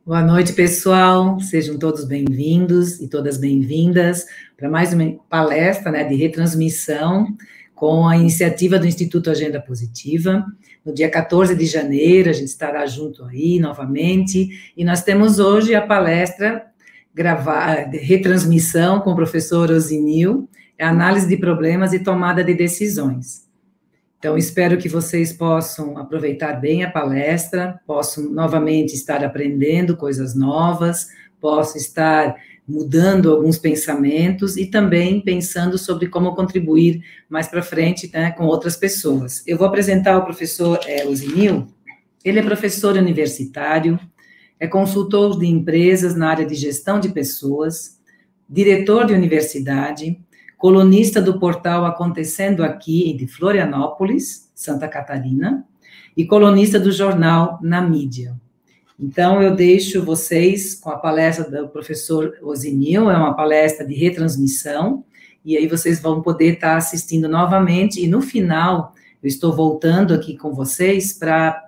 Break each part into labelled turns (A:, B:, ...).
A: Boa noite, pessoal. Sejam todos bem-vindos e todas bem-vindas para mais uma palestra, de retransmissão com a iniciativa do Instituto Agenda Positiva. No dia 14 de janeiro, a gente estará junto aí novamente, e nós temos hoje a palestra retransmissão com o professor Ozinil, análise de problemas e tomada de decisões. Então, espero que vocês possam aproveitar bem a palestra, possam novamente estar aprendendo coisas novas, possam estar mudando alguns pensamentos e também pensando sobre como contribuir mais para frente, com outras pessoas. Eu vou apresentar o professor Ozinil. Ele é professor universitário, é consultor de empresas na área de gestão de pessoas, diretor de universidade, colunista do portal Acontecendo Aqui, de Florianópolis, Santa Catarina, e colunista do jornal Na Mídia. Então, eu deixo vocês com a palestra do professor Ozinil, é uma palestra de retransmissão, e aí vocês vão poder estar assistindo novamente, e no final, eu estou voltando aqui com vocês para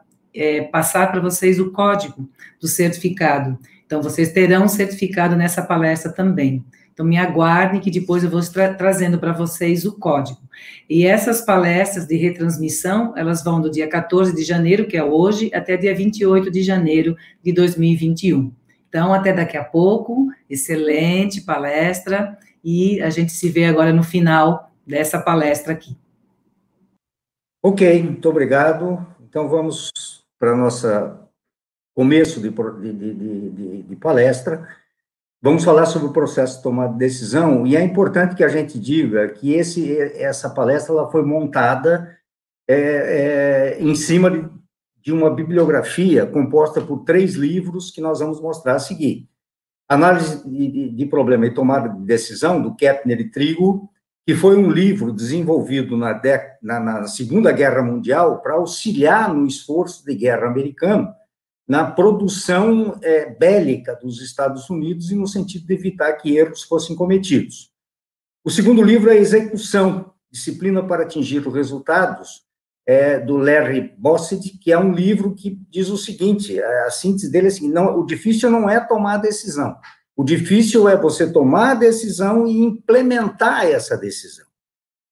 A: passar para vocês o código do certificado. Então, vocês terão um certificado nessa palestra também. Então, me aguardem que depois eu vou trazendo para vocês o código. E essas palestras de retransmissão, elas vão do dia 14 de janeiro, que é hoje, até dia 28 de janeiro de 2021. Então, até daqui a pouco, excelente palestra, e a gente se vê agora no final dessa palestra aqui.
B: Ok, muito obrigado. Então, vamos para o nosso começo de palestra. Vamos falar sobre o processo de tomada de decisão, e é importante que a gente diga que essa palestra ela foi montada em cima de uma bibliografia composta por 3 livros que nós vamos mostrar a seguir. Análise de problema e tomada de decisão, do Kettner e Trigo, que foi um livro desenvolvido na Segunda Guerra Mundial para auxiliar no esforço de guerra americano, na produção bélica dos Estados Unidos e no sentido de evitar que erros fossem cometidos. O segundo livro é a Execução, Disciplina para Atingir os Resultados, do Larry Bossidy, que é um livro que diz o seguinte, a síntese dele é assim, o difícil não é tomar a decisão, o difícil é você tomar a decisão e implementar essa decisão.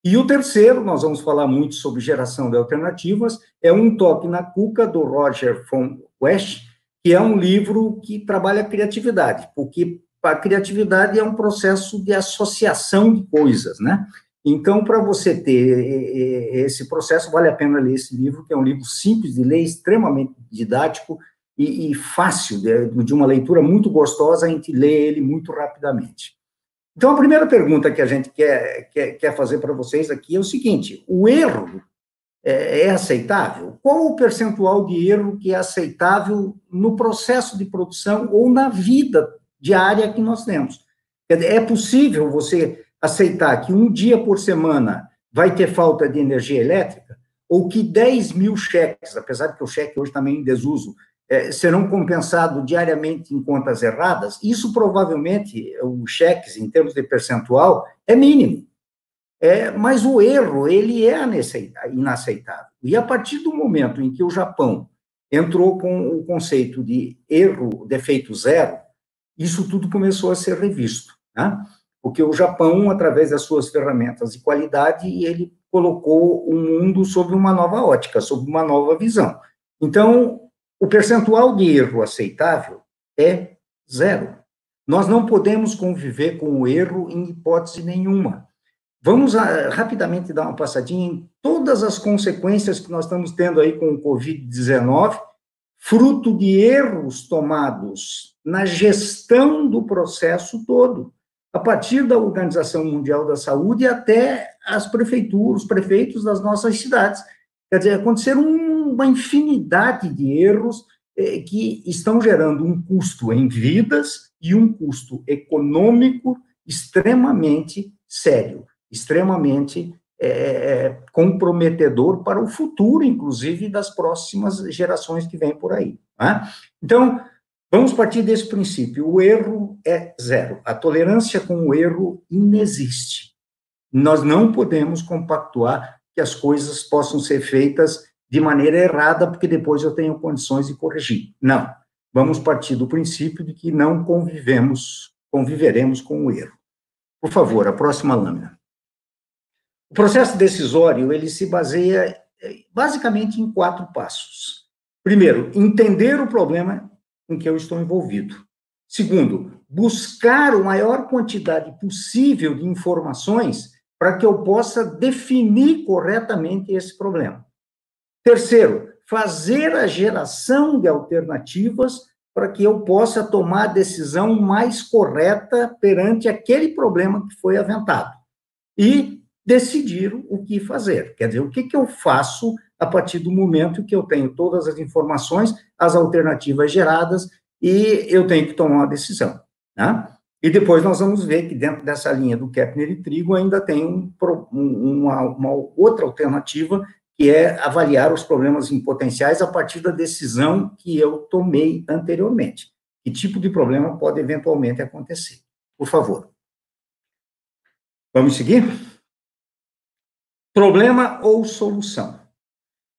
B: E o terceiro, nós vamos falar muito sobre geração de alternativas, é Um Toque na Cuca, do Roger von West, que é um livro que trabalha a criatividade, porque a criatividade é um processo de associação de coisas, né? Então, para você ter esse processo, vale a pena ler esse livro, que é um livro simples de ler, extremamente didático e fácil, de uma leitura muito gostosa, a gente lê ele muito rapidamente. Então, a primeira pergunta que a gente quer fazer para vocês aqui é o seguinte: o erro é aceitável? Qual o percentual de erro que é aceitável no processo de produção ou na vida diária que nós temos? É possível você aceitar que um dia por semana vai ter falta de energia elétrica? Ou que 10 mil cheques, apesar de que o cheque hoje também em desuso, serão compensados diariamente em contas erradas? Isso provavelmente, os cheques, em termos de percentual, é mínimo. Mas o erro, ele é inaceitável. E a partir do momento em que o Japão entrou com o conceito de erro, defeito zero, isso tudo começou a ser revisto, né? Porque o Japão, através das suas ferramentas de qualidade, ele colocou o mundo sob uma nova ótica, sob uma nova visão. Então, o percentual de erro aceitável é 0. Nós não podemos conviver com o erro em hipótese nenhuma. Vamos rapidamente dar uma passadinha em todas as consequências que nós estamos tendo aí com o Covid-19, fruto de erros tomados na gestão do processo todo, a partir da Organização Mundial da Saúde até as prefeituras, os prefeitos das nossas cidades. Quer dizer, aconteceram uma infinidade de erros que estão gerando um custo em vidas e um custo econômico extremamente sério, extremamente comprometedor para o futuro, inclusive, das próximas gerações que vêm por aí. Né? Então, vamos partir desse princípio: o erro é 0. A tolerância com o erro inexiste. Nós não podemos compactuar que as coisas possam ser feitas de maneira errada, porque depois eu tenho condições de corrigir. Não. vamos partir do princípio de que não conviveremos com o erro. Por favor, a próxima lâmina. O processo decisório, ele se baseia basicamente em 4 passos. Primeiro, entender o problema em que eu estou envolvido. Segundo, buscar a maior quantidade possível de informações para que eu possa definir corretamente esse problema. Terceiro, fazer a geração de alternativas para que eu possa tomar a decisão mais correta perante aquele problema que foi aventado. E decidir o que fazer. Quer dizer, o que eu faço a partir do momento que eu tenho todas as informações, as alternativas geradas, e eu tenho que tomar uma decisão, né? E depois nós vamos ver que dentro dessa linha do Kepner e Trigo ainda tem uma outra alternativa, que é avaliar os problemas em potenciais a partir da decisão que eu tomei anteriormente. Que tipo de problema pode eventualmente acontecer? Por favor. Vamos seguir? Problema ou solução?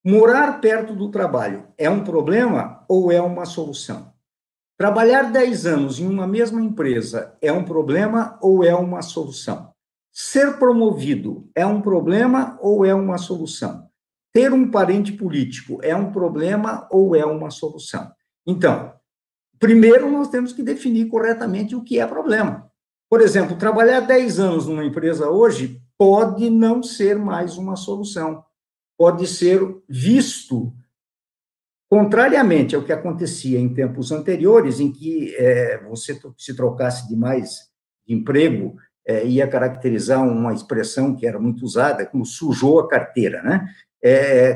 B: Morar perto do trabalho é um problema ou é uma solução? Trabalhar 10 anos em uma mesma empresa é um problema ou é uma solução? Ser promovido é um problema ou é uma solução? Ter um parente político é um problema ou é uma solução? Então, primeiro nós temos que definir corretamente o que é problema. Por exemplo, trabalhar 10 anos numa empresa hoje pode não ser mais uma solução. Pode ser visto contrariamente ao que acontecia em tempos anteriores, em que você se trocasse demais de emprego, ia caracterizar uma expressão que era muito usada, como sujou a carteira, né?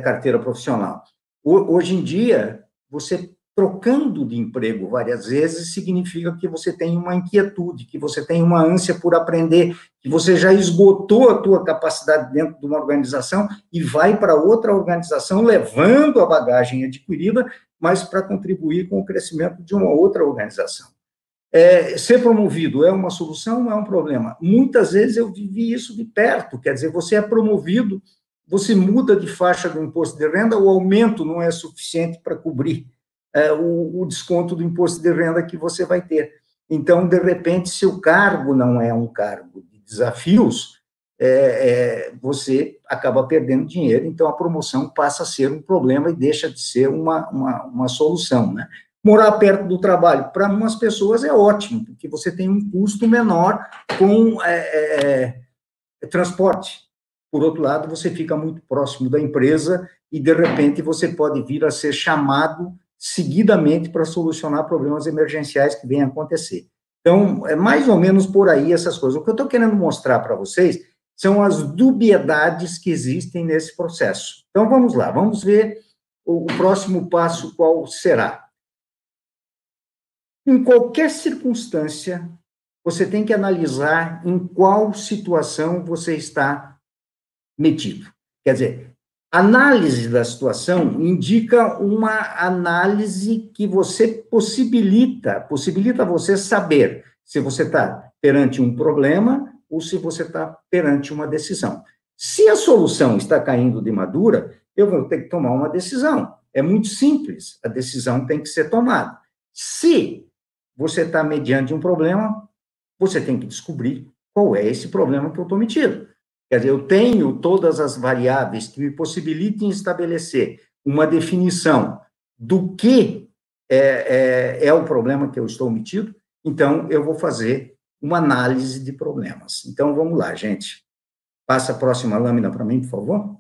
B: Carteira profissional. Hoje em dia, você trocando de emprego várias vezes significa que você tem uma inquietude, que você tem uma ânsia por aprender, que você já esgotou a tua capacidade dentro de uma organização e vai para outra organização levando a bagagem adquirida, mas para contribuir com o crescimento de uma outra organização. Ser promovido é uma solução ou é um problema? Muitas vezes eu vivi isso de perto, quer dizer, você é promovido, você muda de faixa do imposto de renda, o aumento não é suficiente para cobrir o desconto do imposto de renda que você vai ter. Então, de repente, se o cargo não é um cargo de desafios, você acaba perdendo dinheiro, então a promoção passa a ser um problema e deixa de ser uma solução, né? Morar perto do trabalho, para umas pessoas é ótimo, porque você tem um custo menor com transporte. Por outro lado, você fica muito próximo da empresa e, de repente, você pode vir a ser chamado seguidamente para solucionar problemas emergenciais que venham a acontecer. Então, é mais ou menos por aí essas coisas. O que eu estou querendo mostrar para vocês são as dubiedades que existem nesse processo. Então, vamos lá, vamos ver o próximo passo qual será. Em qualquer circunstância, você tem que analisar em qual situação você está metido. Quer dizer, análise da situação indica uma análise que você possibilita você saber se você está perante um problema ou se você está perante uma decisão. Se a solução está caindo de madura, eu vou ter que tomar uma decisão. É muito simples, a decisão tem que ser tomada. Se você está mediante um problema, você tem que descobrir qual é esse problema que eu estou metido. Quer dizer, eu tenho todas as variáveis que me possibilitem estabelecer uma definição do que é o problema que eu estou metido, então eu vou fazer uma análise de problemas. Então, vamos lá, gente. Passa a próxima lâmina para mim, por favor.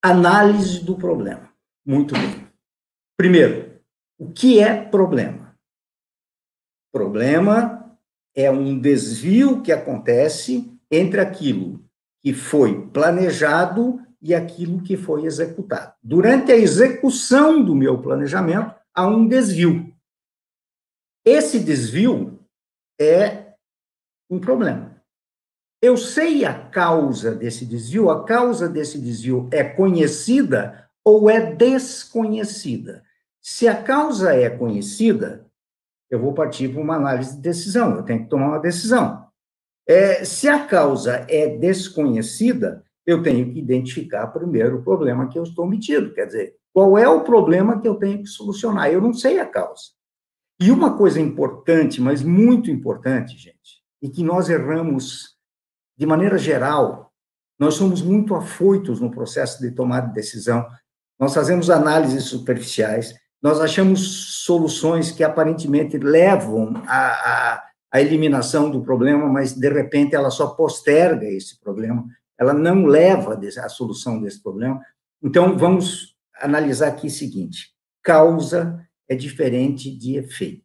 B: Análise do problema. Muito bem. Primeiro, o que é problema? Problema é um desvio que acontece entre aquilo que foi planejado e aquilo que foi executado. Durante a execução do meu planejamento, há um desvio. Esse desvio é um problema. Eu sei a causa desse desvio é conhecida ou é desconhecida? Se a causa é conhecida, eu vou partir para uma análise de decisão, eu tenho que tomar uma decisão. Se a causa é desconhecida, eu tenho que identificar primeiro o problema que eu estou metido, quer dizer, qual é o problema que eu tenho que solucionar? Eu não sei a causa. E uma coisa importante, mas muito importante, gente, e que nós erramos de maneira geral, nós somos muito afoitos no processo de tomada de decisão, nós fazemos análises superficiais, nós achamos soluções que aparentemente levam à eliminação do problema, mas, de repente, ela só posterga esse problema, ela não leva à solução desse problema. Então, vamos analisar aqui o seguinte: causa é diferente de efeito.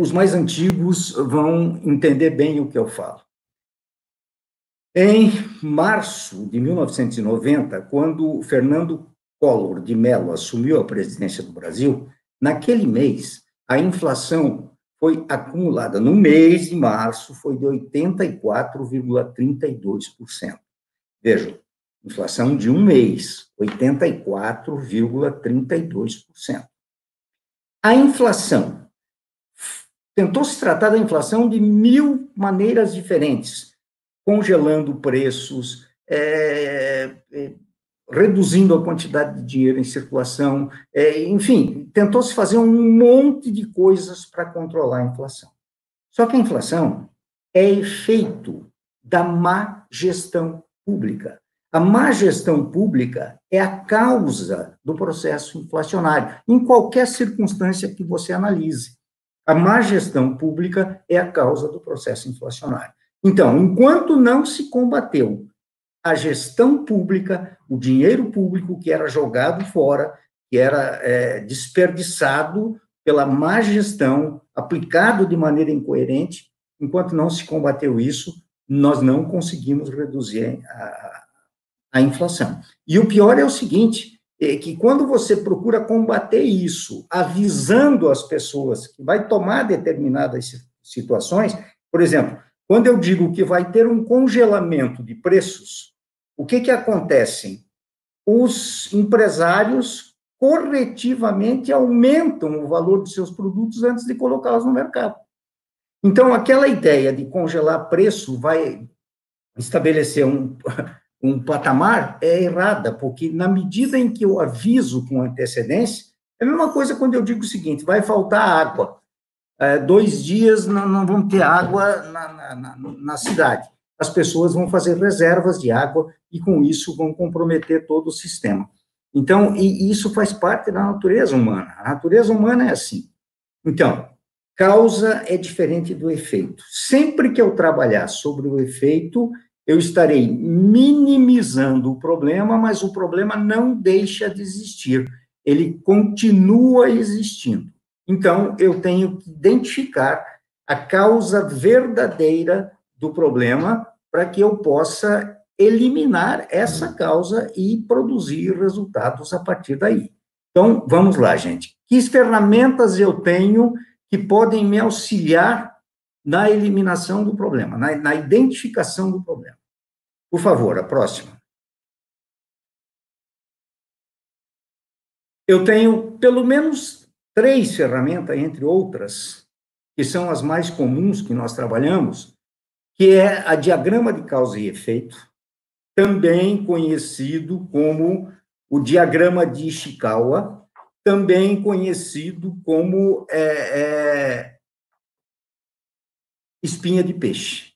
B: Os mais antigos vão entender bem o que eu falo. Em março de 1990, quando Fernando Collor de Mello assumiu a presidência do Brasil, naquele mês, a inflação foi acumulada, no mês de março, foi de 84,32%. Vejam, inflação de um mês, 84,32%. A inflação, tentou se tratar da inflação de 1000 maneiras diferentes, congelando preços, reduzindo a quantidade de dinheiro em circulação, enfim, tentou-se fazer um monte de coisas para controlar a inflação. Só que a inflação é efeito da má gestão pública. A má gestão pública é a causa do processo inflacionário, em qualquer circunstância que você analise. A má gestão pública é a causa do processo inflacionário. Então, enquanto não se combateu a gestão pública, o dinheiro público que era jogado fora, que era desperdiçado pela má gestão, aplicado de maneira incoerente, enquanto não se combateu isso, nós não conseguimos reduzir a inflação. E o pior é o seguinte, que quando você procura combater isso, avisando as pessoas que vai tomar determinadas situações, por exemplo, quando eu digo que vai ter um congelamento de preços, o que acontece? Os empresários corretivamente aumentam o valor de seus produtos antes de colocá-los no mercado. Então, aquela ideia de congelar preço vai estabelecer um patamar é errada, porque na medida em que eu aviso com antecedência, é a mesma coisa quando eu digo o seguinte: vai faltar água. 2 dias não vão ter água na cidade. As pessoas vão fazer reservas de água e, com isso, vão comprometer todo o sistema. Então, e isso faz parte da natureza humana. A natureza humana é assim. Então, causa é diferente do efeito. Sempre que eu trabalhar sobre o efeito, eu estarei minimizando o problema, mas o problema não deixa de existir. Ele continua existindo. Então, eu tenho que identificar a causa verdadeira do problema para que eu possa eliminar essa causa e produzir resultados a partir daí. Então, vamos lá, gente. Que ferramentas eu tenho que podem me auxiliar na eliminação do problema, na identificação do problema? Por favor, a próxima. Eu tenho pelo menos 3 ferramentas, entre outras, que são as mais comuns que nós trabalhamos, que é a diagrama de causa e efeito, também conhecido como o diagrama de Ishikawa, também conhecido como espinha de peixe.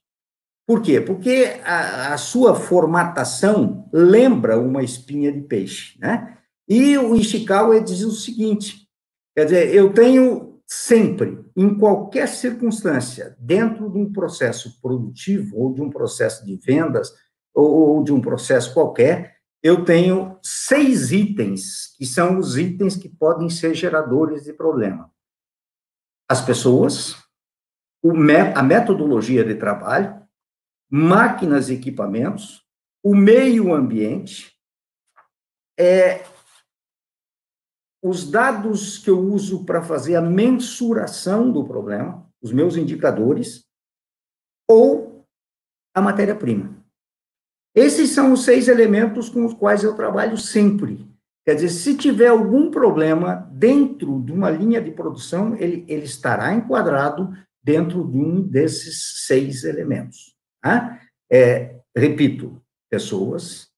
B: Por quê? Porque a sua formatação lembra uma espinha de peixe, né? E o Ishikawa diz o seguinte, quer dizer, eu tenho sempre, em qualquer circunstância, dentro de um processo produtivo, ou de um processo de vendas, ou de um processo qualquer, eu tenho 6 itens, que são os itens que podem ser geradores de problema. As pessoas, a metodologia de trabalho, máquinas e equipamentos, o meio ambiente, os dados que eu uso para fazer a mensuração do problema, os meus indicadores, ou a matéria-prima. Esses são os 6 elementos com os quais eu trabalho sempre. Quer dizer, se tiver algum problema dentro de uma linha de produção, ele estará enquadrado dentro de um desses 6 elementos. Tá? Repito, pessoas,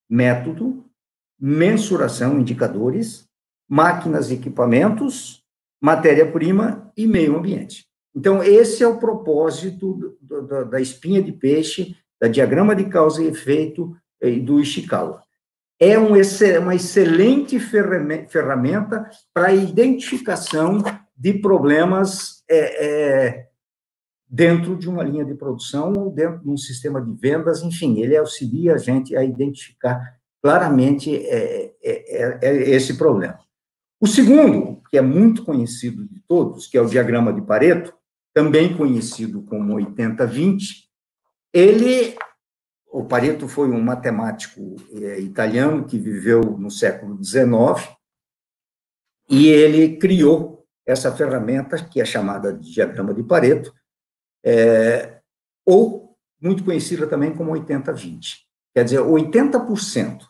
B: método, mensuração, indicadores, máquinas e equipamentos, matéria-prima e meio ambiente. Então, esse é o propósito da espinha de peixe, da diagrama de causa e efeito e do Ishikawa. É uma excelente ferramenta para a identificação de problemas dentro de uma linha de produção ou dentro de um sistema de vendas, enfim, ele auxilia a gente a identificar claramente esse problema. O segundo, que é muito conhecido de todos, que é o diagrama de Pareto, também conhecido como 80-20, o Pareto foi um matemático italiano que viveu no século XIX, e ele criou essa ferramenta, que é chamada de diagrama de Pareto, ou muito conhecida também como 80-20. Quer dizer, 80%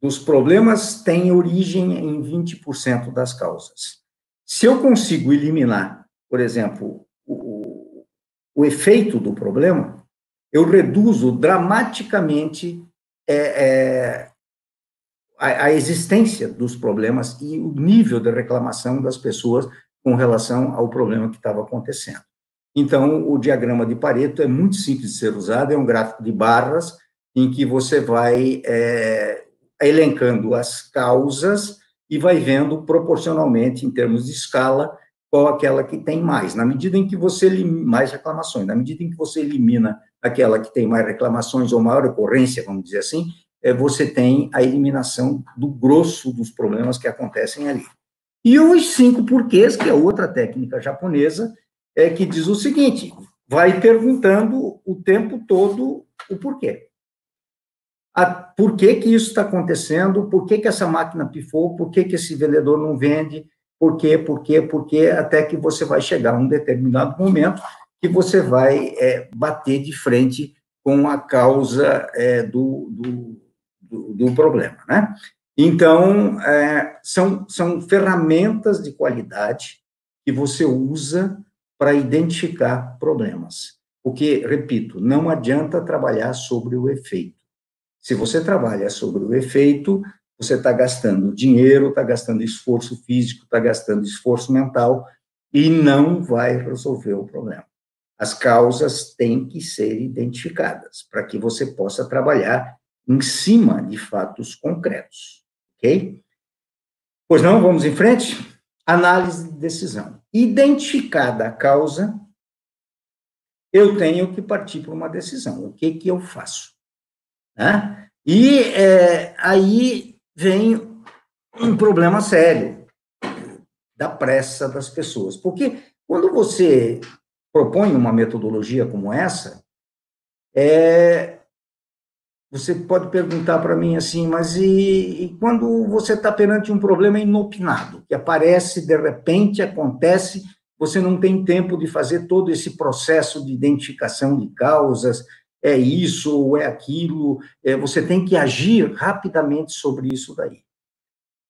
B: dos problemas têm origem em 20% das causas. Se eu consigo eliminar, por exemplo, o efeito do problema, eu reduzo dramaticamente a existência dos problemas e o nível de reclamação das pessoas com relação ao problema que estava acontecendo. Então, o diagrama de Pareto é muito simples de ser usado, é um gráfico de barras em que você vai elencando as causas e vai vendo proporcionalmente, em termos de escala, qual aquela que tem mais. Na medida em que você mais reclamações, na medida em que você elimina aquela que tem mais reclamações ou maior ocorrência, vamos dizer assim, você tem a eliminação do grosso dos problemas que acontecem ali. E os 5 porquês, que é outra técnica japonesa, que diz o seguinte: vai perguntando o tempo todo o porquê. Por que isso está acontecendo? Por que essa máquina pifou? Por que esse vendedor não vende? Por quê? Até que você vai chegar a um determinado momento que você vai bater de frente com a causa do problema, né? Então, são ferramentas de qualidade que você usa para identificar problemas. Porque, repito, não adianta trabalhar sobre o efeito. Se você trabalha sobre o efeito, você está gastando dinheiro, está gastando esforço físico, está gastando esforço mental e não vai resolver o problema. As causas têm que ser identificadas para que você possa trabalhar em cima de fatos concretos, ok? Pois não, vamos em frente? Análise de decisão. Identificada a causa, eu tenho que partir para uma decisão. O que eu faço? Né? E aí vem um problema sério da pressa das pessoas. Porque quando você propõe uma metodologia como essa, você pode perguntar para mim assim, mas e quando você está perante um problema inopinado, que aparece, de repente, acontece, você não tem tempo de fazer todo esse processo de identificação de causas, é isso ou é aquilo, você tem que agir rapidamente sobre isso daí.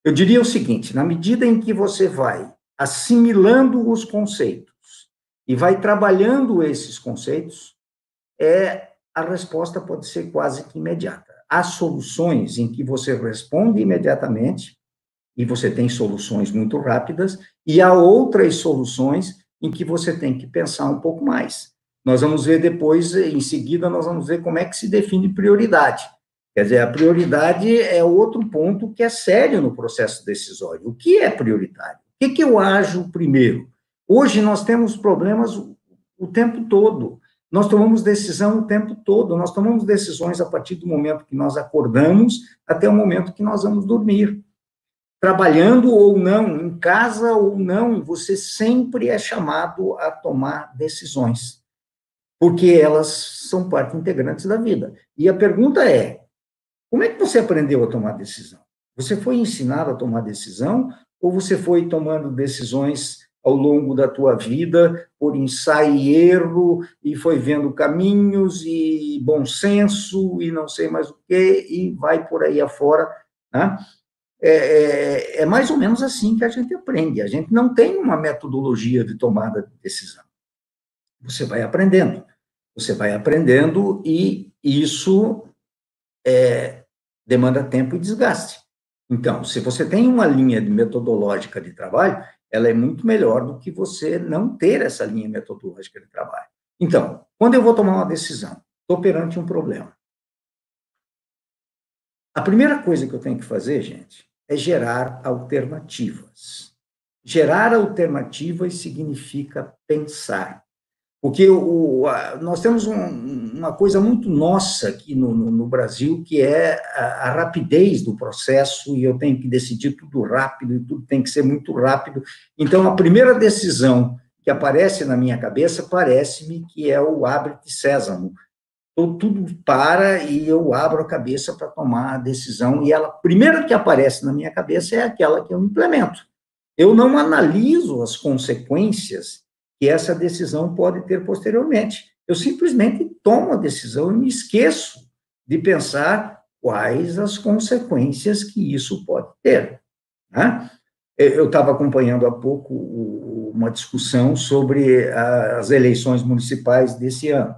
B: Eu diria o seguinte: na medida em que você vai assimilando os conceitos e vai trabalhando esses conceitos, a resposta pode ser quase que imediata. Há soluções em que você responde imediatamente, e você tem soluções muito rápidas, e há outras soluções em que você tem que pensar um pouco mais. Nós vamos ver depois, em seguida, nós vamos ver como é que se define prioridade. Quer dizer, a prioridade é outro ponto que é sério no processo decisório. O que é prioritário? O que eu ajo primeiro? Hoje nós temos problemas o tempo todo. Nós tomamos decisão o tempo todo. Nós tomamos decisões a partir do momento que nós acordamos até o momento que nós vamos dormir. Trabalhando ou não, em casa ou não, você sempre é chamado a tomar decisões, porque elas são parte integrante da vida. E a pergunta é: como é que você aprendeu a tomar decisão? Você foi ensinado a tomar decisão ou você foi tomando decisões ao longo da tua vida por ensaio e erro e foi vendo caminhos e bom senso e não sei mais o quê e vai por aí afora, né? É mais ou menos assim que a gente aprende. A gente não tem uma metodologia de tomada de decisão. Você vai aprendendo e isso demanda tempo e desgaste. Então, se você tem uma linha metodológica de trabalho, ela é muito melhor do que você não ter essa linha metodológica de trabalho. Então, quando eu vou tomar uma decisão, estou perante um problema. A primeira coisa que eu tenho que fazer, gente, é gerar alternativas. Gerar alternativas significa pensar. Porque nós temos uma coisa muito nossa aqui no Brasil, que é a rapidez do processo, e eu tenho que decidir tudo rápido, e tudo tem que ser muito rápido. Então, a primeira decisão que aparece na minha cabeça, parece-me que é o abre-te sésamo. Tudo para e eu abro a cabeça para tomar a decisão, e a primeira que aparece na minha cabeça é aquela que eu implemento. Eu não analiso as consequências que essa decisão pode ter posteriormente. Eu simplesmente tomo a decisão e me esqueço de pensar quais as consequências que isso pode ter. Né? Eu estava acompanhando há pouco uma discussão sobre as eleições municipais desse ano.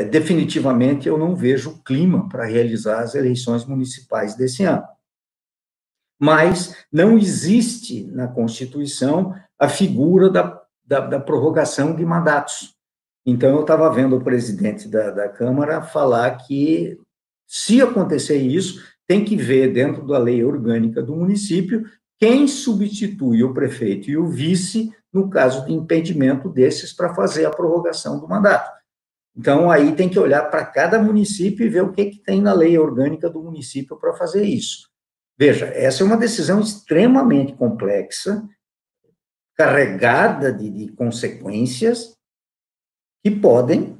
B: Definitivamente, eu não vejo clima para realizar as eleições municipais desse ano. Mas não existe na Constituição a figura da prorrogação de mandatos. Então, eu estava vendo o presidente da Câmara falar que, se acontecer isso, tem que ver dentro da lei orgânica do município quem substitui o prefeito e o vice no caso de impedimento desses para fazer a prorrogação do mandato. Então, aí tem que olhar para cada município e ver o que tem na lei orgânica do município para fazer isso. Veja, essa é uma decisão extremamente complexa, carregada de consequências que podem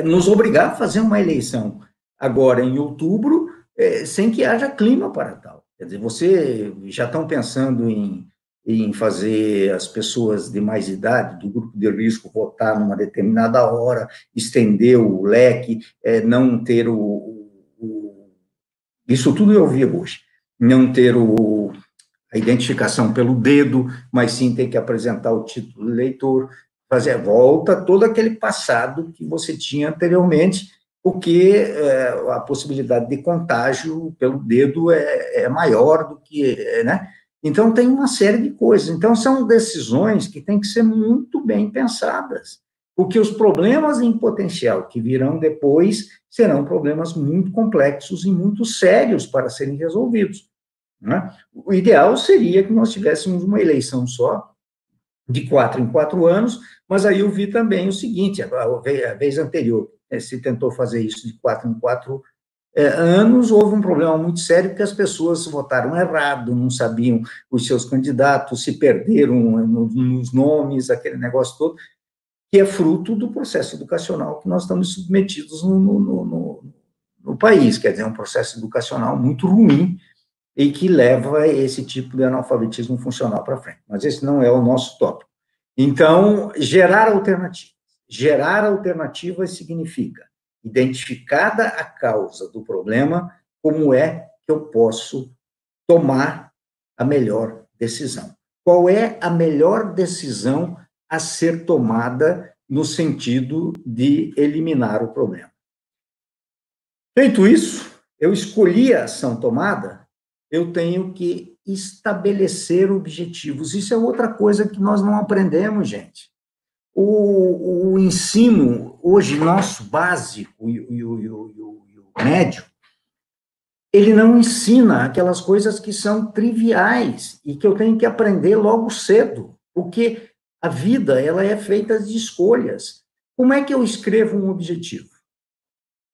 B: nos obrigar a fazer uma eleição agora em outubro, sem que haja clima para tal. Quer dizer, vocês já estão pensando em fazer as pessoas de mais idade, do grupo de risco, votar numa determinada hora, estender o leque, não ter isso tudo eu vi hoje, não ter a identificação pelo dedo, mas sim ter que apresentar o título do eleitor, fazer a volta, todo aquele passado que você tinha anteriormente, porque a possibilidade de contágio pelo dedo é maior do que, né? Então, tem uma série de coisas. Então, são decisões que têm que ser muito bem pensadas, porque os problemas em potencial que virão depois serão problemas muito complexos e muito sérios para serem resolvidos. Né? O ideal seria que nós tivéssemos uma eleição só, de 4 em 4 anos, mas aí eu vi também o seguinte, a vez anterior, se tentou fazer isso de 4 em 4 anos, houve um problema muito sério, porque as pessoas votaram errado, não sabiam os seus candidatos, se perderam nos nomes, aquele negócio todo, que é fruto do processo educacional que nós estamos submetidos no país, quer dizer, um processo educacional muito ruim e que leva esse tipo de analfabetismo funcional para frente. Mas esse não é o nosso tópico. Então, gerar alternativas. Gerar alternativas significa, identificada a causa do problema, como é que eu posso tomar a melhor decisão? Qual é a melhor decisão a ser tomada no sentido de eliminar o problema? Feito isso, eu escolhi a ação tomada, eu tenho que estabelecer objetivos. Isso é outra coisa que nós não aprendemos, gente. O ensino, hoje, nosso básico e o médio, ele não ensina aquelas coisas que são triviais e que eu tenho que aprender logo cedo, porque a vida, ela é feita de escolhas. Como é que eu escrevo um objetivo?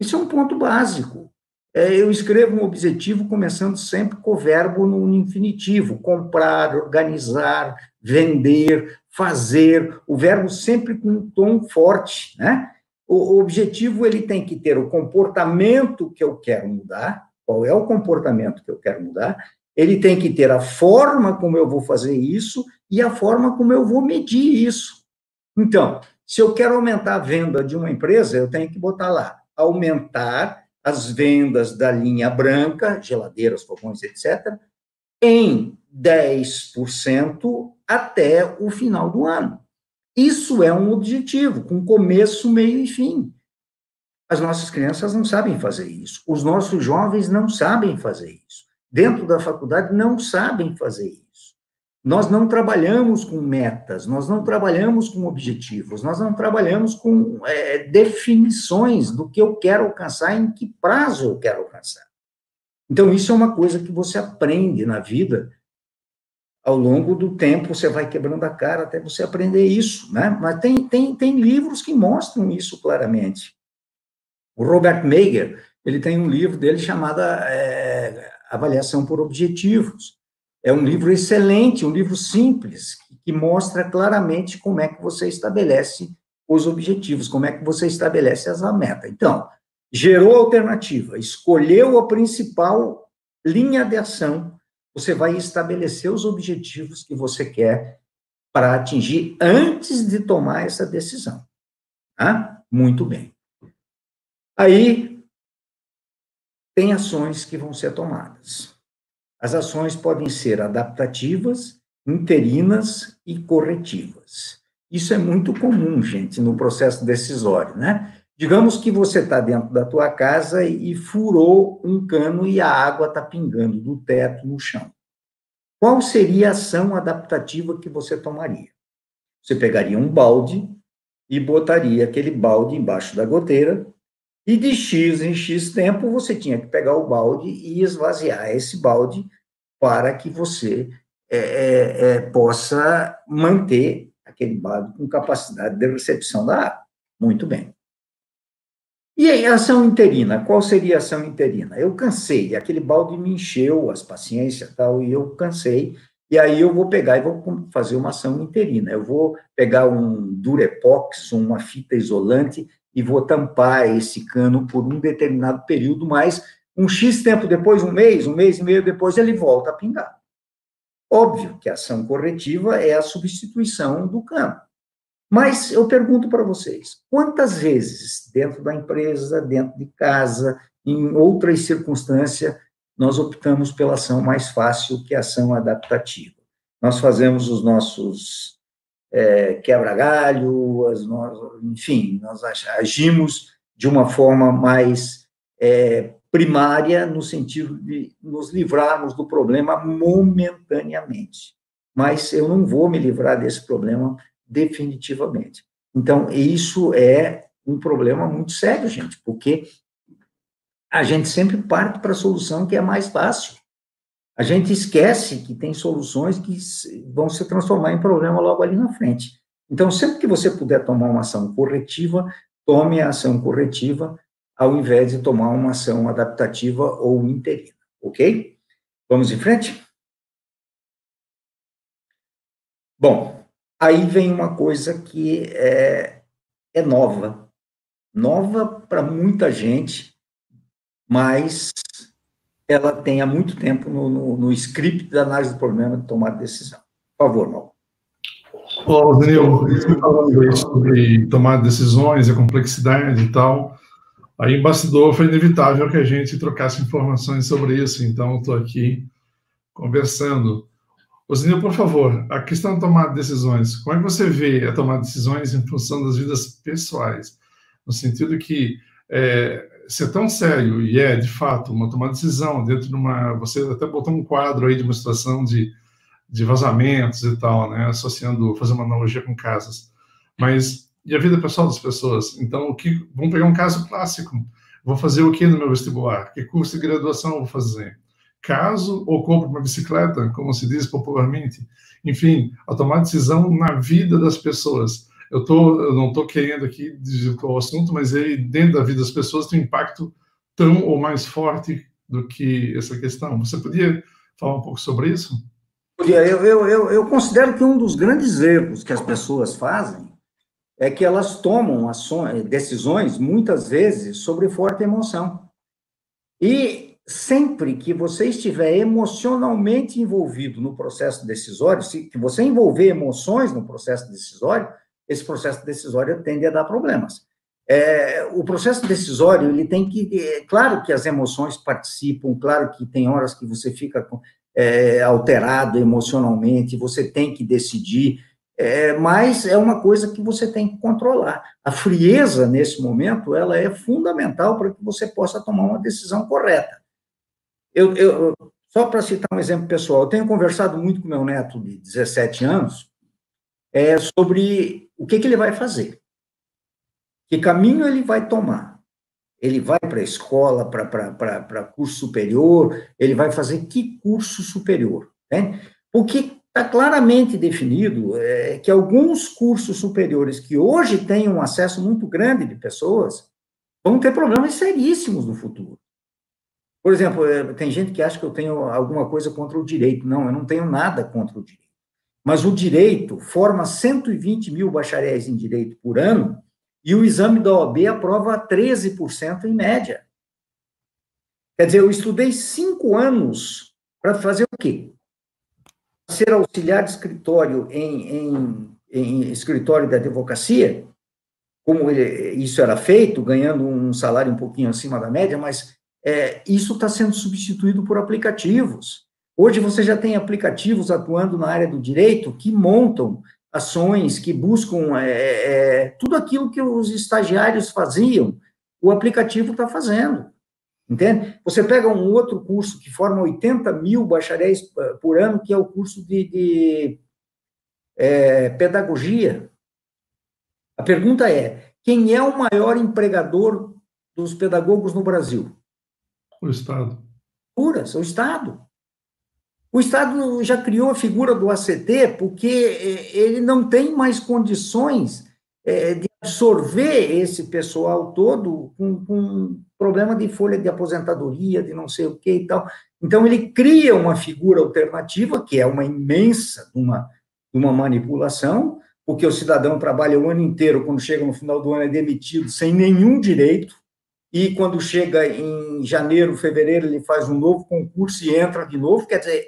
B: Isso é um ponto básico. Eu escrevo um objetivo começando sempre com o verbo no infinitivo, comprar, organizar, vender, fazer, o verbo sempre com um tom forte, né? O objetivo, ele tem que ter o comportamento que eu quero mudar. Qual é o comportamento que eu quero mudar? Ele tem que ter a forma como eu vou fazer isso e a forma como eu vou medir isso. Então, se eu quero aumentar a venda de uma empresa, eu tenho que botar lá, aumentar as vendas da linha branca, geladeiras, fogões, etc., em 10% até o final do ano. Isso é um objetivo, com começo, meio e fim. As nossas crianças não sabem fazer isso. Os nossos jovens não sabem fazer isso. Dentro da faculdade, não sabem fazer isso. Nós não trabalhamos com metas, nós não trabalhamos com objetivos, nós não trabalhamos com definições do que eu quero alcançar, em que prazo eu quero alcançar. Então, isso é uma coisa que você aprende na vida. Ao longo do tempo, você vai quebrando a cara até você aprender isso, né? Mas tem livros que mostram isso claramente. O Robert Meyer, ele tem um livro dele chamado Avaliação por Objetivos. É um livro excelente, um livro simples, que mostra claramente como é que você estabelece os objetivos, como é que você estabelece essa meta. Então, gerou alternativa, escolheu a principal linha de ação, você vai estabelecer os objetivos que você quer para atingir antes de tomar essa decisão. Tá? Muito bem. Aí, tem ações que vão ser tomadas. As ações podem ser adaptativas, interinas e corretivas. Isso é muito comum, gente, no processo decisório, né? Digamos que você está dentro da tua casa e furou um cano e a água está pingando do teto no chão. Qual seria a ação adaptativa que você tomaria? Você pegaria um balde e botaria aquele balde embaixo da goteira, e de X em X tempo você tinha que pegar o balde e esvaziar esse balde para que você possa manter aquele balde com capacidade de recepção da água. Muito bem. E aí, a ação interina? Qual seria a ação interina? Eu cansei, aquele balde me encheu as paciências e tal, e eu cansei, e aí eu vou pegar e vou fazer uma ação interina. Eu vou pegar um Durepox, uma fita isolante, e vou tampar esse cano por um determinado período, mas um X tempo depois, um mês e meio depois, ele volta a pingar. Óbvio que a ação corretiva é a substituição do cano. Mas eu pergunto para vocês, quantas vezes, dentro da empresa, dentro de casa, em outras circunstâncias, nós optamos pela ação mais fácil, que é a ação adaptativa? Nós fazemos os nossos quebra-galho, enfim, nós agimos de uma forma mais primária, no sentido de nos livrarmos do problema momentaneamente. Mas eu não vou me livrar desse problema definitivamente. Então, isso é um problema muito sério, gente, porque a gente sempre parte para a solução que é mais fácil. A gente esquece que tem soluções que vão se transformar em problema logo ali na frente. Então, sempre que você puder tomar uma ação corretiva, tome a ação corretiva, ao invés de tomar uma ação adaptativa ou interina, ok? Vamos em frente? Bom, aí vem uma coisa que é nova para muita gente, mas ela tem há muito tempo no script da análise do problema de tomar decisão. Por favor, Mal.
C: Olá, Daniel, você falando aí sobre tomar decisões, a complexidade e tal, aí em bastidor foi inevitável que a gente trocasse informações sobre isso, então estou aqui conversando. Osinil, por favor, a questão de tomar decisões, como é que você vê a tomar decisões em função das vidas pessoais? No sentido que se é tão sério, e de fato, uma tomar decisão dentro de uma... Você até botou um quadro aí de uma situação de vazamentos e tal, né? Associando, fazer uma analogia com casas. Mas, e a vida pessoal das pessoas? Então, vamos pegar um caso clássico. Vou fazer o que no meu vestibular? Que curso de graduação eu vou fazer? Caso ou compro uma bicicleta, como se diz popularmente. Enfim, a tomar decisão na vida das pessoas. Eu não estou querendo aqui desvirtuar o assunto, mas ele, dentro da vida das pessoas, tem um impacto tão ou mais forte do que essa questão. Você podia falar um pouco sobre isso?
B: Eu considero que um dos grandes erros que as pessoas fazem é que elas tomam decisões, muitas vezes, sobre forte emoção. E sempre que você estiver emocionalmente envolvido no processo decisório, que você envolver emoções no processo decisório, esse processo decisório tende a dar problemas. O processo decisório, ele tem que... claro que as emoções participam, claro que tem horas que você fica alterado emocionalmente, você tem que decidir, mas é uma coisa que você tem que controlar. A frieza, nesse momento, ela é fundamental para que você possa tomar uma decisão correta. Só para citar um exemplo pessoal, eu tenho conversado muito com meu neto de 17 anos sobre o que ele vai fazer, que caminho ele vai tomar. Ele vai para a escola, para curso superior, ele vai fazer que curso superior, né? Porque está claramente definido que alguns cursos superiores que hoje têm um acesso muito grande de pessoas vão ter problemas seríssimos no futuro. Por exemplo, tem gente que acha que eu tenho alguma coisa contra o direito. Não, eu não tenho nada contra o direito. Mas o direito forma 120 mil bacharéis em direito por ano e o exame da OAB aprova 13% em média. Quer dizer, eu estudei 5 anos para fazer o quê? Ser auxiliar de escritório em escritório da advocacia, como isso era feito, ganhando um salário um pouquinho acima da média, mas isso está sendo substituído por aplicativos. Hoje você já tem aplicativos atuando na área do direito que montam ações, que buscam tudo aquilo que os estagiários faziam, o aplicativo está fazendo. Entende? Você pega um outro curso que forma 80 mil bacharéis por ano, que é o curso de pedagogia. A pergunta é, quem é o maior empregador dos pedagogos no Brasil?
C: O Estado.
B: O Estado. O Estado já criou a figura do ACT porque ele não tem mais condições de absorver esse pessoal todo com problema de folha de aposentadoria, de não sei o que e tal. Então, ele cria uma figura alternativa, que é uma imensa uma manipulação, porque o cidadão trabalha o ano inteiro, quando chega no final do ano é demitido sem nenhum direito, e quando chega em janeiro, fevereiro, ele faz um novo concurso e entra de novo. Quer dizer,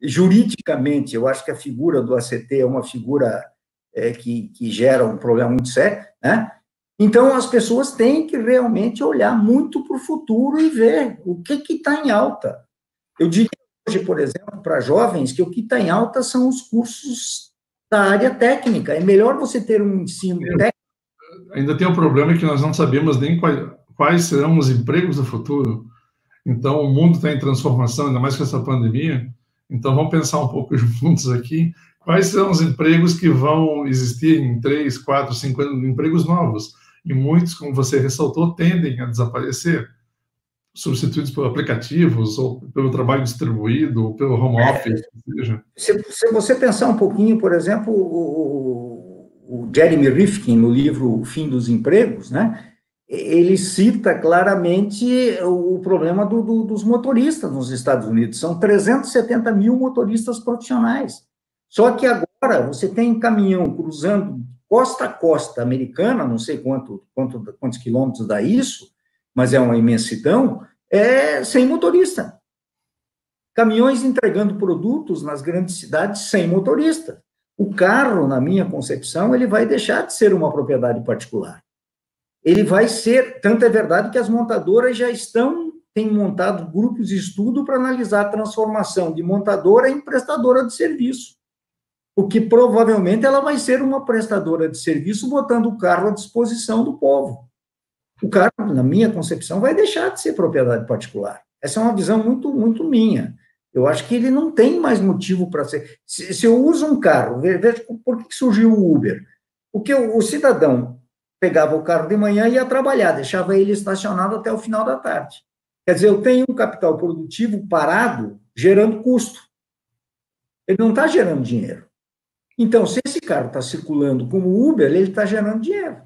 B: juridicamente, eu acho que a figura do ACT é uma figura que gera um problema muito sério, né? Então, as pessoas têm que realmente olhar muito para o futuro e ver o que está em alta. Eu diria hoje, por exemplo, para jovens, que o que está em alta são os cursos da área técnica. É melhor você ter um ensino técnico.
C: Ainda tem um problema que nós não sabemos nem quais serão os empregos do futuro. Então, o mundo está em transformação, ainda mais com essa pandemia. Então, vamos pensar um pouco juntos aqui. Quais serão os empregos que vão existir em 3, 4, 5 anos, empregos novos? E muitos, como você ressaltou, tendem a desaparecer, substituídos por aplicativos, ou pelo trabalho distribuído, ou pelo home office, seja.
B: Se você pensar um pouquinho, por exemplo, o Jeremy Rifkin, no livro O Fim dos Empregos, né? Ele cita claramente o problema dos motoristas nos Estados Unidos. São 370 mil motoristas profissionais. Só que agora você tem caminhão cruzando costa a costa americana, não sei quantos quilômetros dá isso, mas é uma imensidão, sem motorista. Caminhões entregando produtos nas grandes cidades sem motorista. O carro, na minha concepção, ele vai deixar de ser uma propriedade particular. Ele vai ser, tanto é verdade que as montadoras já têm montado grupos de estudo para analisar a transformação de montadora em prestadora de serviço, porque provavelmente ela vai ser uma prestadora de serviço botando o carro à disposição do povo. O carro, na minha concepção, vai deixar de ser propriedade particular. Essa é uma visão muito, muito minha. Eu acho que ele não tem mais motivo para ser. Se eu uso um carro, veja por que surgiu o Uber. Porque o cidadão pegava o carro de manhã e ia trabalhar, deixava ele estacionado até o final da tarde. Quer dizer, eu tenho um capital produtivo parado, gerando custo. Ele não está gerando dinheiro. Então, se esse carro está circulando como Uber, ele está gerando dinheiro,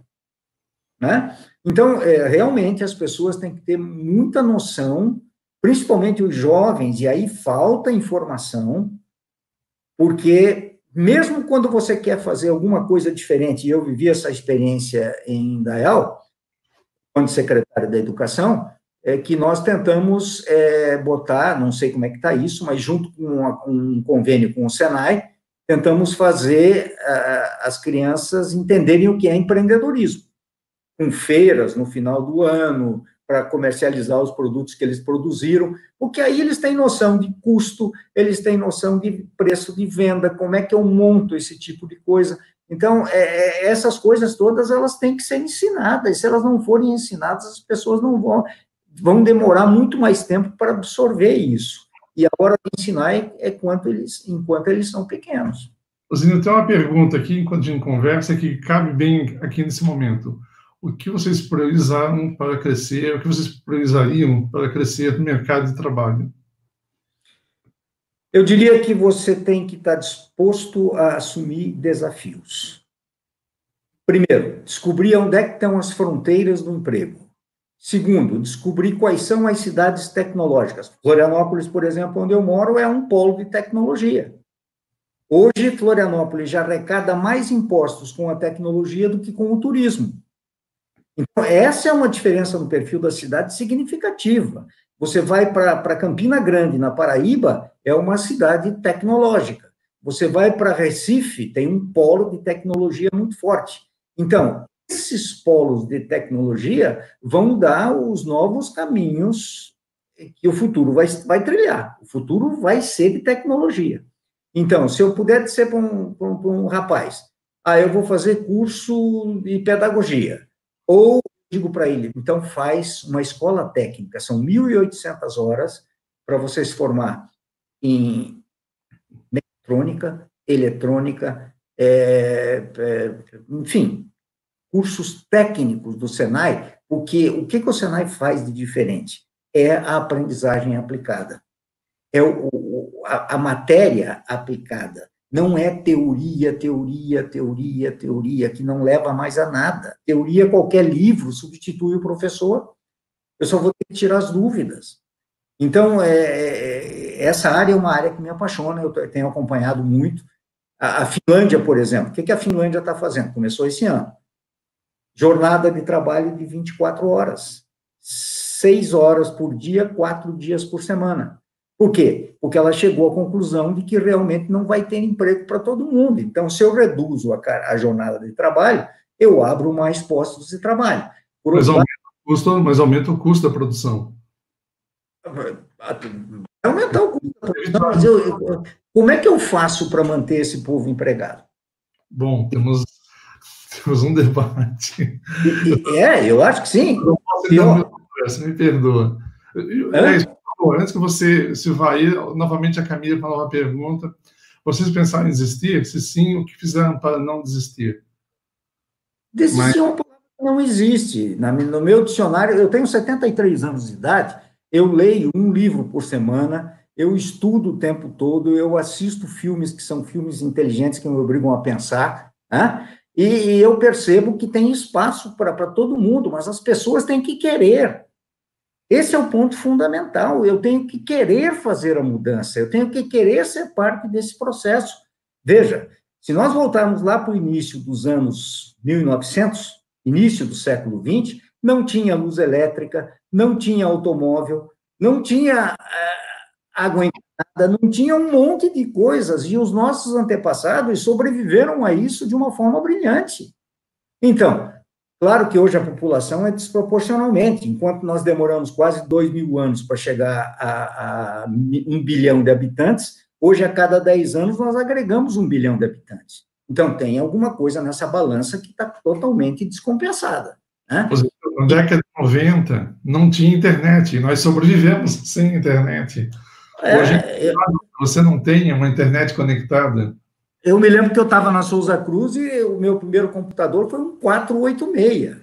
B: né? Então, realmente, as pessoas têm que ter muita noção, principalmente os jovens, e aí falta informação, porque mesmo quando você quer fazer alguma coisa diferente, e eu vivi essa experiência em Indaial, quando secretário da Educação, que nós tentamos botar, não sei como é que está isso, mas junto com um convênio com o Senai, tentamos fazer as crianças entenderem o que é empreendedorismo, com feiras no final do ano, para comercializar os produtos que eles produziram, porque aí eles têm noção de custo, eles têm noção de preço de venda, como é que eu monto esse tipo de coisa. Então, essas coisas todas, elas têm que ser ensinadas, se elas não forem ensinadas, as pessoas não vão demorar muito mais tempo para absorver isso. E a hora de ensinar enquanto eles são pequenos.
C: Zinho, tem uma pergunta aqui, enquanto a gente conversa, que cabe bem aqui nesse momento. O que vocês priorizaram para crescer? O que vocês priorizariam para crescer no mercado de trabalho?
B: Eu diria que você tem que estar disposto a assumir desafios. Primeiro, descobrir onde é que estão as fronteiras do emprego. Segundo, descobrir quais são as cidades tecnológicas. Florianópolis, por exemplo, onde eu moro, é um polo de tecnologia. Hoje, Florianópolis já arrecada mais impostos com a tecnologia do que com o turismo. Então, essa é uma diferença no perfil da cidade significativa. Você vai para Campina Grande, na Paraíba, é uma cidade tecnológica. Você vai para Recife, tem um polo de tecnologia muito forte. Então, esses polos de tecnologia vão dar os novos caminhos que o futuro vai trilhar. O futuro vai ser de tecnologia. Então, se eu puder dizer para um rapaz, eu vou fazer curso de pedagogia, ou digo para ele, então faz uma escola técnica, são 1.800 horas para você se formar em mecatrônica, eletrônica, enfim, cursos técnicos do Senai, porque o que o Senai faz de diferente? É a aprendizagem aplicada. É a matéria aplicada. Não é teoria, que não leva mais a nada. Teoria, qualquer livro substitui o professor. Eu só vou ter que tirar as dúvidas. Então, essa área é uma área que me apaixona, eu tenho acompanhado muito. A Finlândia, por exemplo, o que a Finlândia está fazendo? Começou esse ano. Jornada de trabalho de 24 horas. 6 horas por dia, 4 dias por semana. Por quê? Porque ela chegou à conclusão de que realmente não vai ter emprego para todo mundo. Então, se eu reduzo a jornada de trabalho, eu abro mais postos de trabalho.
C: Mas aumenta o custo da produção.
B: Vai aumentar o custo da produção, mas como é que eu faço para manter esse povo empregado?
C: Bom, temos um debate.
B: Eu acho que sim.
C: Você me perdoa. Antes que você se vá aí, novamente a Camila para uma pergunta. Vocês pensaram em desistir? Se sim, o que fizeram para não desistir?
B: Desistir é uma palavra que não existe. No meu dicionário, eu tenho 73 anos de idade, eu leio um livro por semana, eu estudo o tempo todo, eu assisto filmes que são filmes inteligentes que me obrigam a pensar, né? E eu percebo que tem espaço para todo mundo, mas as pessoas têm que querer. Esse é o ponto fundamental. Eu tenho que querer fazer a mudança, eu tenho que querer ser parte desse processo. Veja, se nós voltarmos lá para o início dos anos 1900, início do século XX, não tinha luz elétrica, não tinha automóvel, não tinha água encanada, não tinha um monte de coisas, e os nossos antepassados sobreviveram a isso de uma forma brilhante. Então, claro que hoje a população é desproporcionalmente, enquanto nós demoramos quase 2.000 anos para chegar a 1 bilhão de habitantes, hoje a cada 10 anos nós agregamos 1 bilhão de habitantes. Então tem alguma coisa nessa balança que está totalmente descompensada. Né?
C: Na década de 90 não tinha internet, e nós sobrevivemos sem internet. Hoje, você não tem uma internet conectada.
B: Eu me lembro que eu estava na Souza Cruz e o meu primeiro computador foi um 486.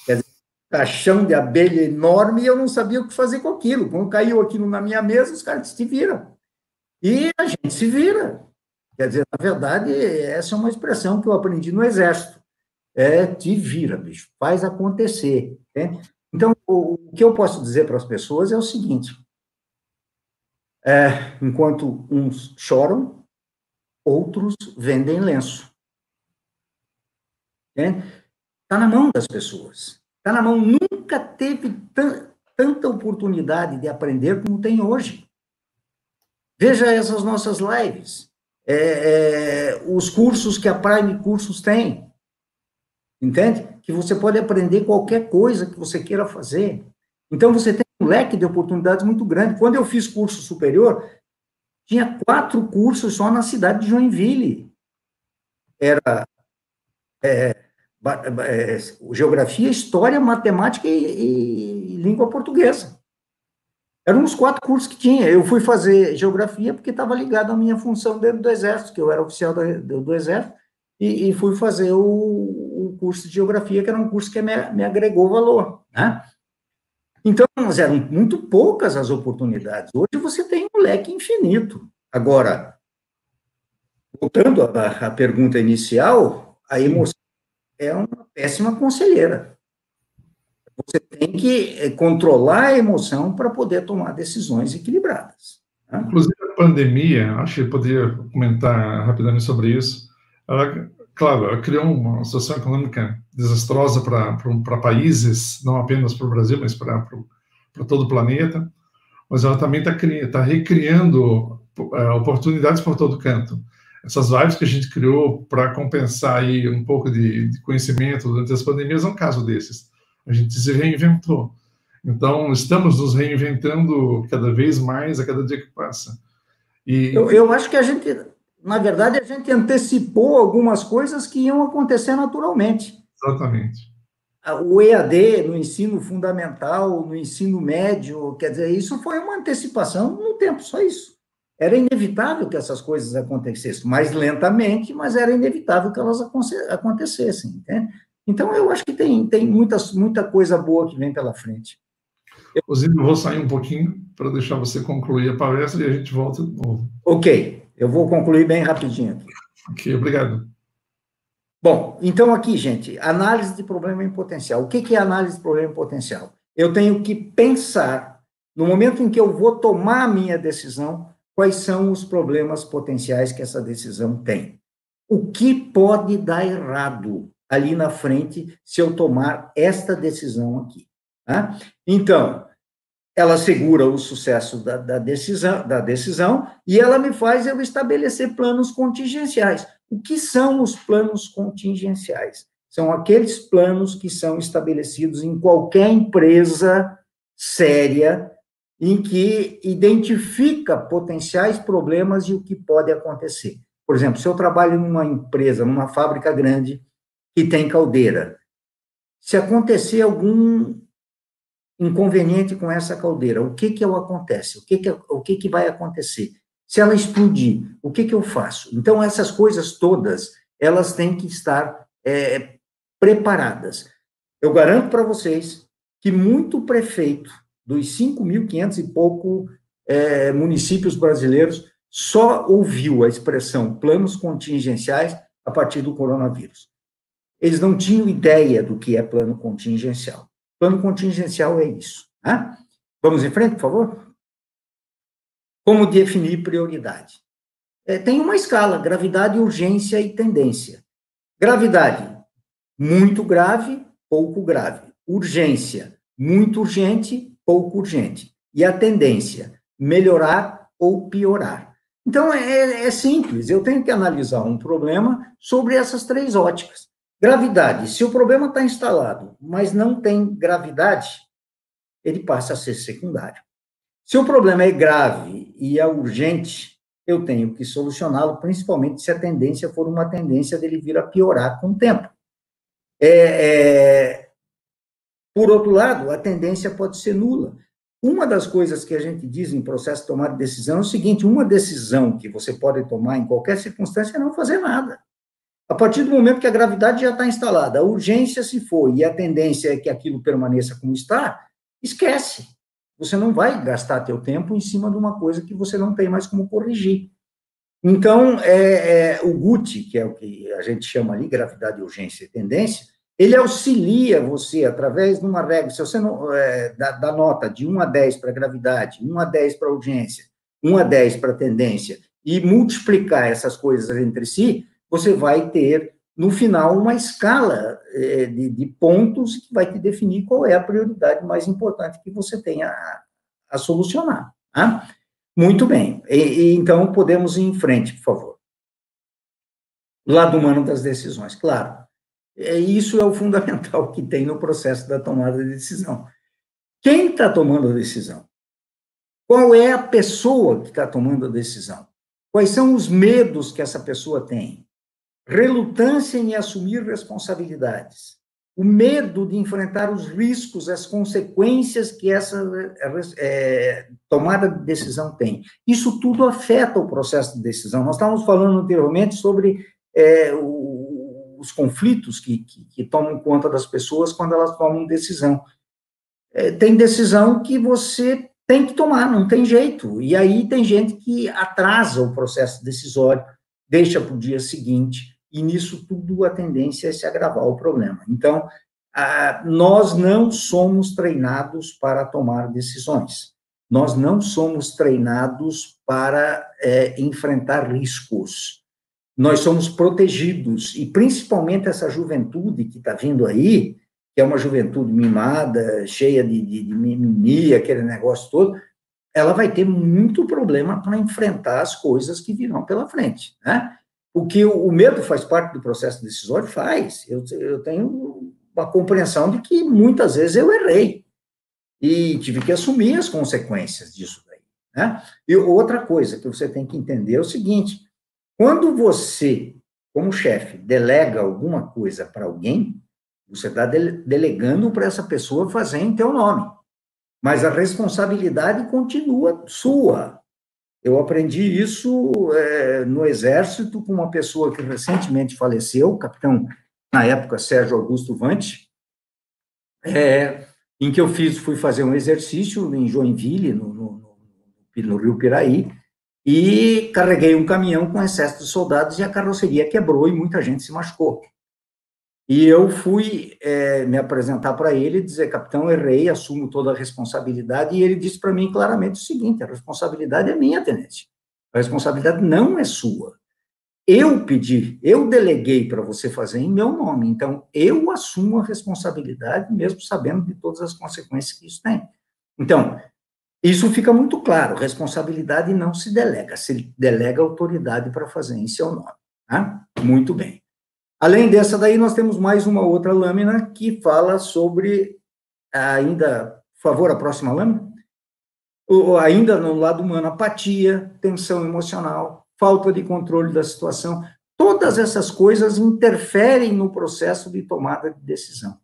B: Quer dizer, um caixão de abelha enorme, e eu não sabia o que fazer com aquilo. Quando caiu aquilo na minha mesa, os caras se viram. E a gente se vira. Quer dizer, na verdade, essa é uma expressão que eu aprendi no Exército. Te vira, bicho, faz acontecer. Né? Então, o que eu posso dizer para as pessoas é o seguinte: enquanto uns choram, outros vendem lenço. Está na mão das pessoas. Está na mão. Nunca teve tanta oportunidade de aprender como tem hoje. Veja essas nossas lives. Os cursos que a Prime Cursos tem. Entende? Que você pode aprender qualquer coisa que você queira fazer. Então, você tem um leque de oportunidades muito grande. Quando eu fiz curso superior, tinha 4 cursos só na cidade de Joinville. Era geografia, história, matemática e língua portuguesa. Eram os 4 cursos que tinha. Eu fui fazer geografia porque estava ligado à minha função dentro do Exército, que eu era oficial do Exército, e fui fazer o curso de geografia, que era um curso que me agregou valor, né? Então, mas eram muito poucas as oportunidades. Hoje você tem um leque infinito. Agora, voltando à pergunta inicial, a emoção é uma péssima conselheira. Você tem que controlar a emoção para poder tomar decisões equilibradas. Tá?
C: Inclusive, a pandemia, acho que eu poderia comentar rapidamente sobre isso. Claro, ela criou uma situação econômica desastrosa para países, não apenas para o Brasil, mas para todo o planeta. Mas ela também está recriando oportunidades por todo canto. Essas lives que a gente criou para compensar aí um pouco de conhecimento durante as pandemias é um caso desses. A gente se reinventou. Então, estamos nos reinventando cada vez mais a cada dia que passa.
B: Eu acho que a gente, na verdade, a gente antecipou algumas coisas que iam acontecer naturalmente.
C: Exatamente.
B: O EAD no ensino fundamental, no ensino médio, quer dizer, isso foi uma antecipação no tempo, só isso. Era inevitável que essas coisas acontecessem, mais lentamente, mas era inevitável que elas acontecessem, entende? Então, eu acho que tem muita coisa boa que vem pela frente.
C: Osílio, eu vou sair um pouquinho para deixar você concluir a palestra e a gente volta de novo.
B: Ok, eu vou concluir bem rapidinho aqui.
C: Ok, obrigado.
B: Bom, então aqui, gente, análise de problema em potencial. O que é análise de problema em potencial? Eu tenho que pensar, no momento em que eu vou tomar a minha decisão, quais são os problemas potenciais que essa decisão tem. O que pode dar errado ali na frente se eu tomar esta decisão aqui? Tá? Então, ela assegura o sucesso da decisão e ela me faz eu estabelecer planos contingenciais. O que são os planos contingenciais? São aqueles planos que são estabelecidos em qualquer empresa séria, em que identifica potenciais problemas e o que pode acontecer. Por exemplo, se eu trabalho numa empresa, numa fábrica grande, que tem caldeira, se acontecer algum inconveniente com essa caldeira, o que acontece? O que vai acontecer? Se ela explodir, o que eu faço? Então, essas coisas todas, elas têm que estar preparadas. Eu garanto para vocês que muito prefeito dos 5.500 e pouco municípios brasileiros só ouviu a expressão planos contingenciais a partir do coronavírus. Eles não tinham ideia do que é plano contingencial. Plano contingencial é isso. Né? Vamos em frente, por favor? Como definir prioridade? Tem uma escala, gravidade, urgência e tendência. Gravidade, muito grave, pouco grave. Urgência, muito urgente, pouco urgente. E a tendência, melhorar ou piorar. Então, é simples, eu tenho que analisar um problema sobre essas 3 óticas. Gravidade, se o problema está instalado, mas não tem gravidade, ele passa a ser secundário. Se o problema é grave e é urgente, eu tenho que solucioná-lo, principalmente se a tendência for uma tendência dele vir a piorar com o tempo. Por outro lado, a tendência pode ser nula. Uma das coisas que a gente diz em processo de tomar decisão é o seguinte: uma decisão que você pode tomar em qualquer circunstância é não fazer nada. A partir do momento que a gravidade já está instalada, a urgência se foi e a tendência é que aquilo permaneça como está, esquece. Você não vai gastar teu tempo em cima de uma coisa que você não tem mais como corrigir. Então, o GUT, que é o que a gente chama ali, gravidade, urgência e tendência, ele auxilia você, através de uma regra, se você não, dá nota de 1 a 10 para gravidade, 1 a 10 para urgência, 1 a 10 para tendência, e multiplicar essas coisas entre si, você vai ter, no final, uma escala de pontos que vai te definir qual é a prioridade mais importante que você tem a solucionar. Tá? Muito bem. Então, podemos ir em frente, por favor. Lado humano das decisões, claro. Isso é o fundamental que tem no processo da tomada de decisão. Quem está tomando a decisão? Qual é a pessoa que está tomando a decisão? Quais são os medos que essa pessoa tem? Relutância em assumir responsabilidades. O medo de enfrentar os riscos, as consequências que essa tomada de decisão tem. Isso tudo afeta o processo de decisão. Nós estávamos falando anteriormente sobre os conflitos que tomam conta das pessoas quando elas tomam decisão. Tem decisão que você tem que tomar, não tem jeito. E aí tem gente que atrasa o processo decisório, deixa para o dia seguinte, e nisso tudo a tendência é se agravar o problema. Então, nós não somos treinados para tomar decisões. Nós não somos treinados para enfrentar riscos. Nós somos protegidos, e principalmente essa juventude que está vindo aí, que é uma juventude mimada, cheia de mimimi, aquele negócio todo, ela vai ter muito problema para enfrentar as coisas que virão pela frente, né? Porque o medo faz parte do processo decisório, faz. Eu tenho uma compreensão de que muitas vezes eu errei e tive que assumir as consequências disso daí, né? E outra coisa que você tem que entender é o seguinte: quando você, como chefe, delega alguma coisa para alguém, você está delegando para essa pessoa fazer em teu nome, mas a responsabilidade continua sua. Eu aprendi isso no Exército com uma pessoa que recentemente faleceu, o capitão, na época, Sérgio Augusto Vante, em que eu fui fazer um exercício em Joinville, no Rio Piraí, e carreguei um caminhão com excesso de soldados e a carroceria quebrou e muita gente se machucou. E eu fui me apresentar para ele e dizer: capitão, errei, assumo toda a responsabilidade. E ele disse para mim claramente o seguinte: a responsabilidade é minha, tenente. A responsabilidade não é sua. Eu pedi, eu deleguei para você fazer em meu nome. Então, eu assumo a responsabilidade, mesmo sabendo de todas as consequências que isso tem. Então, isso fica muito claro: responsabilidade não se delega autoridade para fazer em seu nome. Tá? Muito bem. Além dessa daí, nós temos mais uma outra lâmina que fala sobre, ainda, por favor, a próxima lâmina, ainda no lado humano, apatia, tensão emocional, falta de controle da situação. Todas essas coisas interferem no processo de tomada de decisão.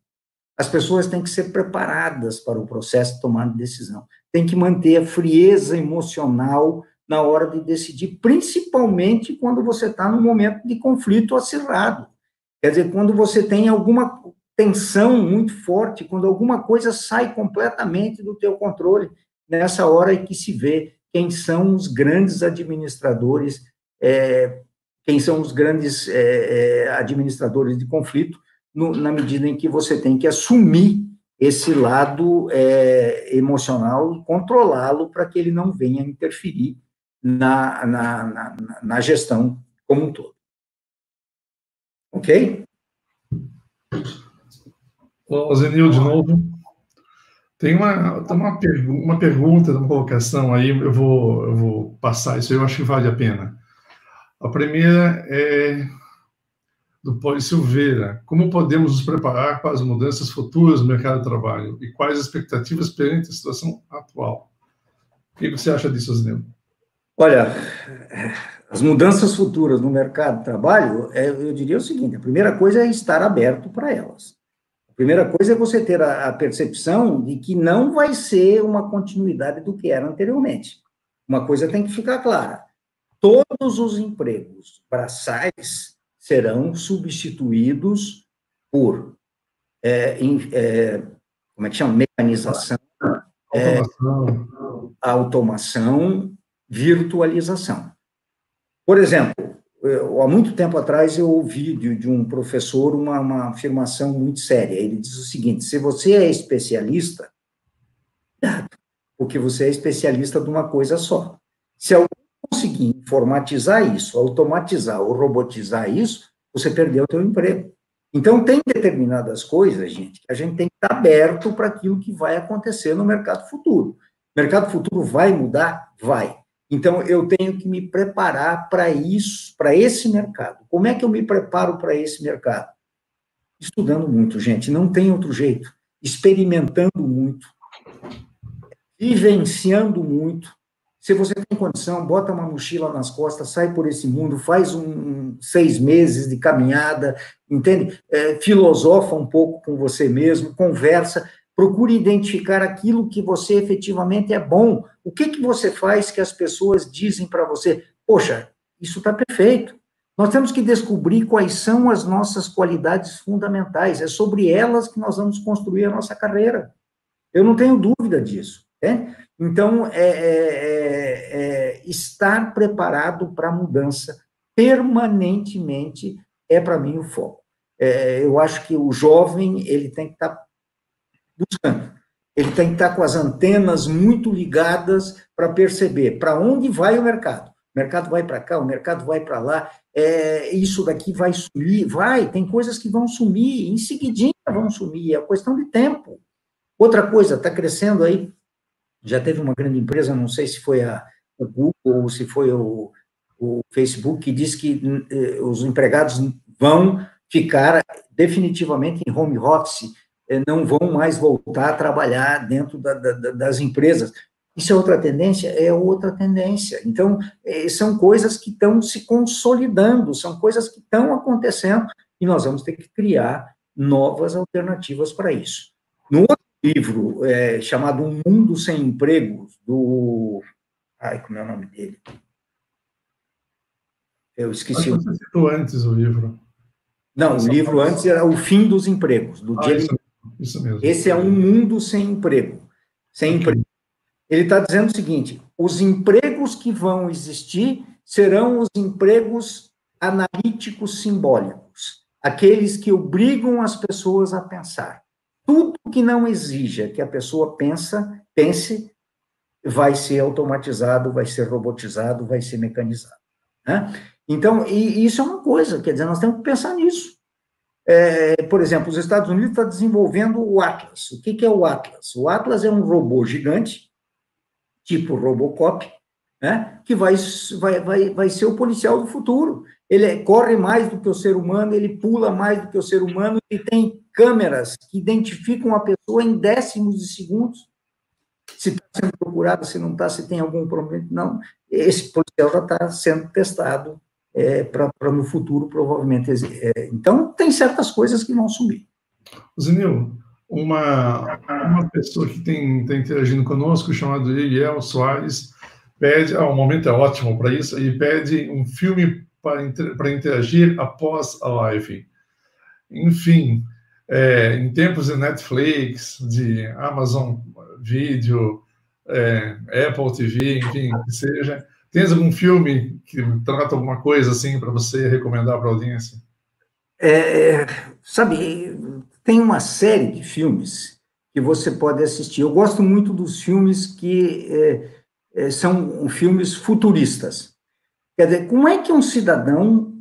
B: As pessoas têm que ser preparadas para o processo de tomada de decisão. Tem que manter a frieza emocional na hora de decidir, principalmente quando você está num momento de conflito acirrado. Quer dizer, quando você tem alguma tensão muito forte, quando alguma coisa sai completamente do teu controle, nessa hora é que se vê quem são os grandes administradores, quem são os grandes administradores de conflito, na medida em que você tem que assumir esse lado emocional e controlá-lo para que ele não venha interferir na gestão como um todo. Ok?
C: Ô, Zenil, de novo. Tem uma pergunta, uma colocação aí, eu vou passar isso aí, eu acho que vale a pena. A primeira é do Paulo Silveira: como podemos nos preparar para as mudanças futuras no mercado de trabalho e quais as expectativas perante a situação atual? O que você acha disso, Zenil?
B: Olha, as mudanças futuras no mercado de trabalho, eu diria o seguinte: a primeira coisa é estar aberto para elas. A primeira coisa é você ter a percepção de que não vai ser uma continuidade do que era anteriormente. Uma coisa tem que ficar clara: todos os empregos braçais serão substituídos por, como é que chama? Mecanização, automação, virtualização. Por exemplo, há muito tempo atrás eu ouvi de um professor uma afirmação muito séria. Ele diz o seguinte: se você é especialista, porque você é especialista de uma coisa só. Se alguém conseguir informatizar isso, automatizar ou robotizar isso, você perdeu o seu emprego. Então, tem determinadas coisas, gente, que a gente tem que estar aberto para aquilo que vai acontecer no mercado futuro. O mercado futuro vai mudar? Vai. Então, eu tenho que me preparar para isso, para esse mercado. Como é que eu me preparo para esse mercado? Estudando muito, gente, não tem outro jeito. Experimentando muito, vivenciando muito. Se você tem condição, bota uma mochila nas costas, sai por esse mundo, faz 6 meses de caminhada, entende? Filosofa um pouco com você mesmo, conversa, procure identificar aquilo que você efetivamente é bom. O que você faz que as pessoas dizem para você? Poxa, isso está perfeito. Nós temos que descobrir quais são as nossas qualidades fundamentais. É sobre elas que nós vamos construir a nossa carreira. Eu não tenho dúvida disso. Né? Então, estar preparado para a mudança permanentemente é, para mim, o foco. Eu acho que o jovem ele tem que estar buscando. Ele tem que estar com as antenas muito ligadas para perceber para onde vai o mercado. O mercado vai para cá, o mercado vai para lá, isso daqui vai sumir, tem coisas que vão sumir, em seguidinha vão sumir, é questão de tempo. Outra coisa, está crescendo aí, já teve uma grande empresa, não sei se foi o Google ou se foi o Facebook, que diz que os empregados vão ficar definitivamente em home office, não vão mais voltar a trabalhar dentro das empresas. Isso é outra tendência? É outra tendência. Então, são coisas que estão se consolidando, são coisas que estão acontecendo, e nós vamos ter que criar novas alternativas para isso. No outro livro, chamado Um Mundo Sem Empregos, como é o nome dele? Eu esqueci.
C: Acho que você citou antes o livro.
B: Não, o livro antes era O Fim dos Empregos, do Jeremy.
C: Isso mesmo.
B: Esse é Um Mundo Sem Emprego. Sem emprego. Ele está dizendo o seguinte: os empregos que vão existir serão os empregos analíticos simbólicos, aqueles que obrigam as pessoas a pensar. Tudo que não exija que a pessoa pense, vai ser automatizado, vai ser robotizado, vai ser mecanizado. Né? Então, e isso é uma coisa, quer dizer, nós temos que pensar nisso. Por exemplo, os Estados Unidos estão desenvolvendo o Atlas. O que é o Atlas? O Atlas é um robô gigante, tipo Robocop, né, que vai ser o policial do futuro. Ele corre mais do que o ser humano, ele pula mais do que o ser humano, e tem câmeras que identificam a pessoa em décimos de segundos. Se está sendo procurado, se não está, se tem algum problema. Não, esse policial já está sendo testado para no futuro, provavelmente. Então, tem certas coisas que vão sumir.
C: Zenil, uma pessoa que está interagindo conosco, chamado Eliel Soares, pede, o momento é ótimo para isso, e pede um filme para interagir após a live. Enfim, em tempos de Netflix, de Amazon Video, Apple TV, enfim, que seja, tens algum filme que trata alguma coisa assim para você recomendar para a audiência?
B: Sabe, tem uma série de filmes que você pode assistir. Eu gosto muito dos filmes que são filmes futuristas. Quer dizer, como é que um cidadão...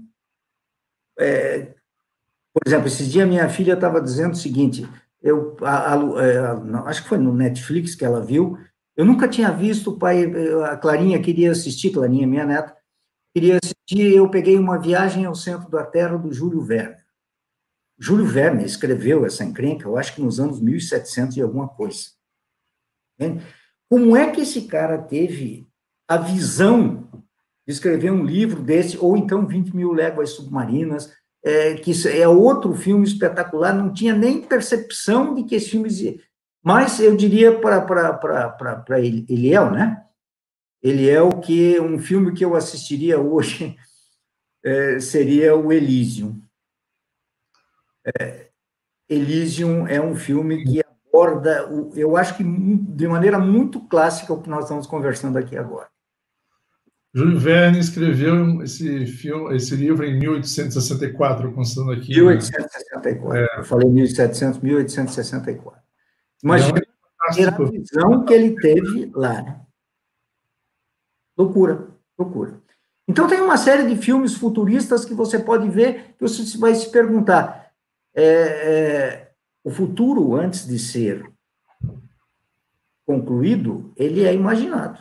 B: por exemplo, esses dias minha filha estava dizendo o seguinte, acho que foi no Netflix que ela viu, eu nunca tinha visto, pai, a Clarinha queria assistir, Clarinha, minha neta, queria assistir, eu peguei Uma Viagem ao Centro da Terra, do Júlio Verne. Júlio Verne escreveu essa encrenca, eu acho que nos anos 1700 e alguma coisa. Como é que esse cara teve a visão de escrever um livro desse, ou então 20 Mil Léguas Submarinas, que é outro filme espetacular, não tinha nem percepção de que esse filme... Mas eu diria para Eliel, né? Eliel, que um filme que eu assistiria hoje seria o Elysium. Elysium é um filme que aborda, eu acho que de maneira muito clássica, o que nós estamos conversando aqui agora.
C: Júlio Verne escreveu esse livro em 1864, constando aqui.
B: 1864. Né? Eu falei 1700, 1864. Imagina a visão que ele teve lá. Né? Loucura, loucura. Então, tem uma série de filmes futuristas que você pode ver, que você vai se perguntar, o futuro, antes de ser concluído, ele é imaginado.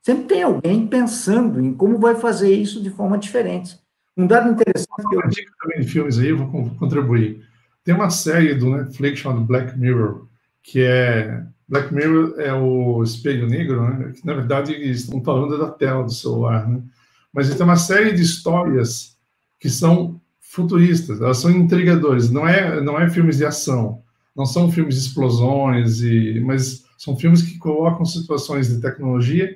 B: Sempre tem alguém pensando em como vai fazer isso de forma diferente. Um dado interessante...
C: Uma dica também de filmes aí, eu vou contribuir. Tem uma série do Netflix chamada Black Mirror, que é Black Mirror é o espelho negro, né? Que, na verdade, estão falando da tela do celular, né? Mas tem uma série de histórias que são futuristas, elas são intrigadoras, não é filmes de ação, não são filmes de explosões, mas são filmes que colocam situações de tecnologia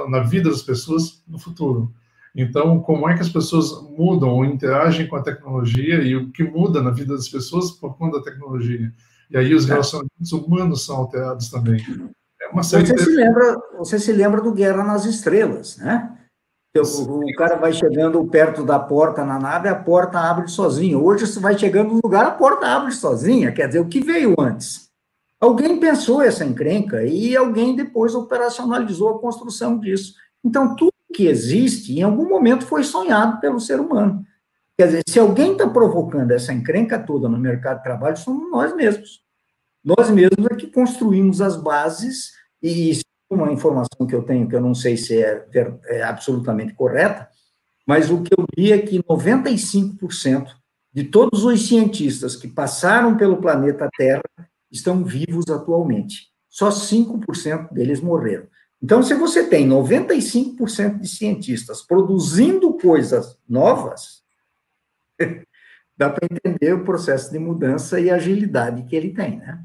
C: na vida das pessoas no futuro. Então, como é que as pessoas mudam ou interagem com a tecnologia e o que muda na vida das pessoas por conta da tecnologia. E aí os relacionamentos humanos são alterados também. É uma série
B: Você se lembra do Guerra nas Estrelas, né? O cara vai chegando perto da porta na nave, a porta abre sozinha. Hoje você vai chegando no lugar, a porta abre sozinha. Quer dizer, o que veio antes? Alguém pensou essa encrenca e alguém depois operacionalizou a construção disso. Então, tudo que existe, em algum momento, foi sonhado pelo ser humano. Quer dizer, se alguém está provocando essa encrenca toda no mercado de trabalho, somos nós mesmos. Nós mesmos é que construímos as bases, e uma informação que eu tenho, que eu não sei se é absolutamente correta, mas o que eu li é que 95% de todos os cientistas que passaram pelo planeta Terra estão vivos atualmente. Só 5% deles morreram. Então, se você tem 95% de cientistas produzindo coisas novas, dá para entender o processo de mudança e agilidade que ele tem, né?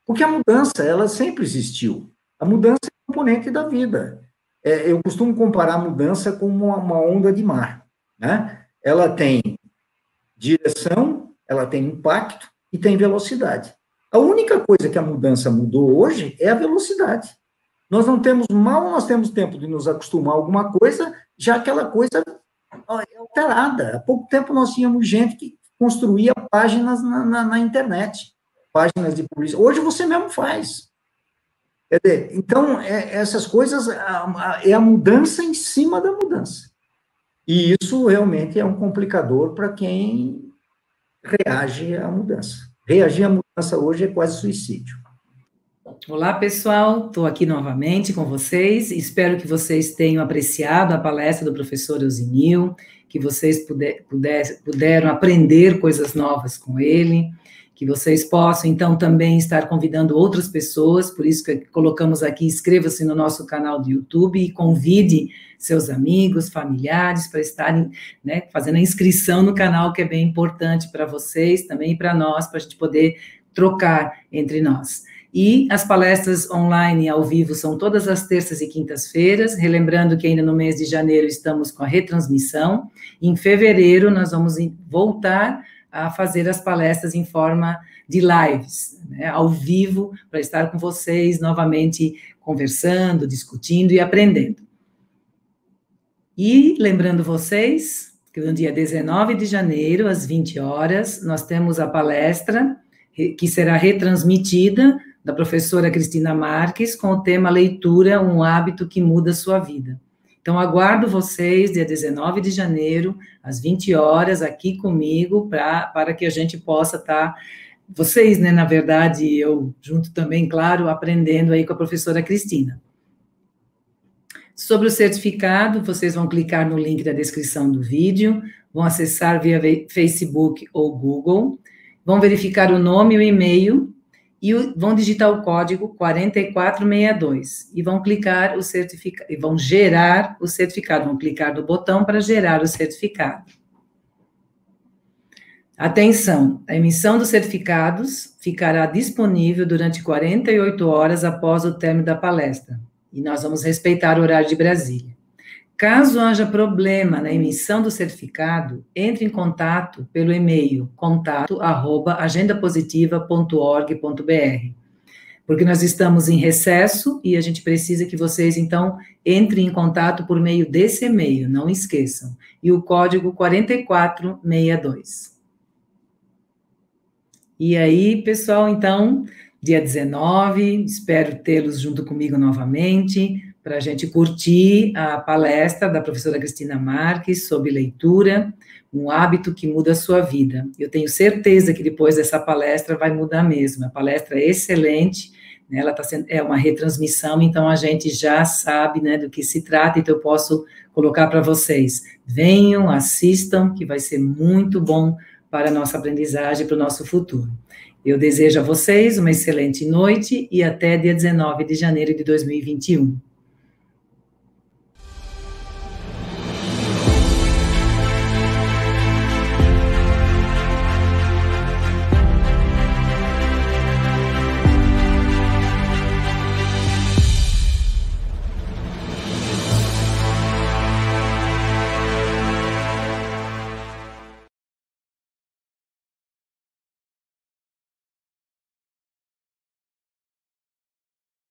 B: Porque a mudança, ela sempre existiu. A mudança é um componente da vida. Eu costumo comparar a mudança com uma onda de mar, né? Ela tem direção, ela tem impacto e tem velocidade. A única coisa que a mudança mudou hoje é a velocidade. Nós temos tempo de nos acostumar a alguma coisa, já aquela coisa é alterada. Há pouco tempo nós tínhamos gente que construía páginas na internet, páginas de publicidade. Hoje você mesmo faz. Quer dizer, então, essas coisas, é a mudança em cima da mudança. E isso realmente é um complicador para quem reage à mudança. Reagir à mudança hoje é quase suicídio.
A: Olá, pessoal, estou aqui novamente com vocês, espero que vocês tenham apreciado a palestra do professor Euzinio, que vocês puderam aprender coisas novas com ele, que vocês possam, então, também estar convidando outras pessoas, por isso que colocamos aqui, inscreva-se no nosso canal do YouTube e convide seus amigos, familiares, para estarem, né, fazendo a inscrição no canal, que é bem importante para vocês, também e para nós, para a gente poder trocar entre nós. E as palestras online ao vivo são todas as terças e quintas-feiras, relembrando que ainda no mês de janeiro estamos com a retransmissão, em fevereiro nós vamos voltar a fazer as palestras em forma de lives, né, ao vivo, para estar com vocês novamente conversando, discutindo e aprendendo. E lembrando vocês que no dia 19 de janeiro, às 20 horas, nós temos a palestra que será retransmitida da professora Cristina Marques, com o tema Leitura, um hábito que muda a sua vida. Então, aguardo vocês, dia 19 de janeiro, às 20 horas, aqui comigo, para que a gente possa estar, vocês, né, na verdade, eu junto também, claro, aprendendo aí com a professora Cristina. Sobre o certificado, vocês vão clicar no link da descrição do vídeo, vão acessar via Facebook ou Google, vão verificar o nome e o e-mail, e vão digitar o código 4462 e vão clicar o certificado, e vão gerar o certificado, vão clicar no botão para gerar o certificado. Atenção, a emissão dos certificados ficará disponível durante 48 horas após o término da palestra, e nós vamos respeitar o horário de Brasília. Caso haja problema na emissão do certificado, entre em contato pelo e-mail contato@agendapositiva.org.br, porque nós estamos em recesso e a gente precisa que vocês, então, entrem em contato por meio desse e-mail, não esqueçam. E o código 4462. E aí, pessoal, então, dia 19, espero tê-los junto comigo novamente, para a gente curtir a palestra da professora Cristina Marques sobre leitura, um hábito que muda a sua vida. Eu tenho certeza que depois dessa palestra vai mudar mesmo. A palestra é excelente, né? Ela é uma retransmissão, então a gente já sabe, né, do que se trata, então eu posso colocar para vocês. Venham, assistam, que vai ser muito bom para a nossa aprendizagem, para o nosso futuro. Eu desejo a vocês uma excelente noite e até dia 19 de janeiro de 2021.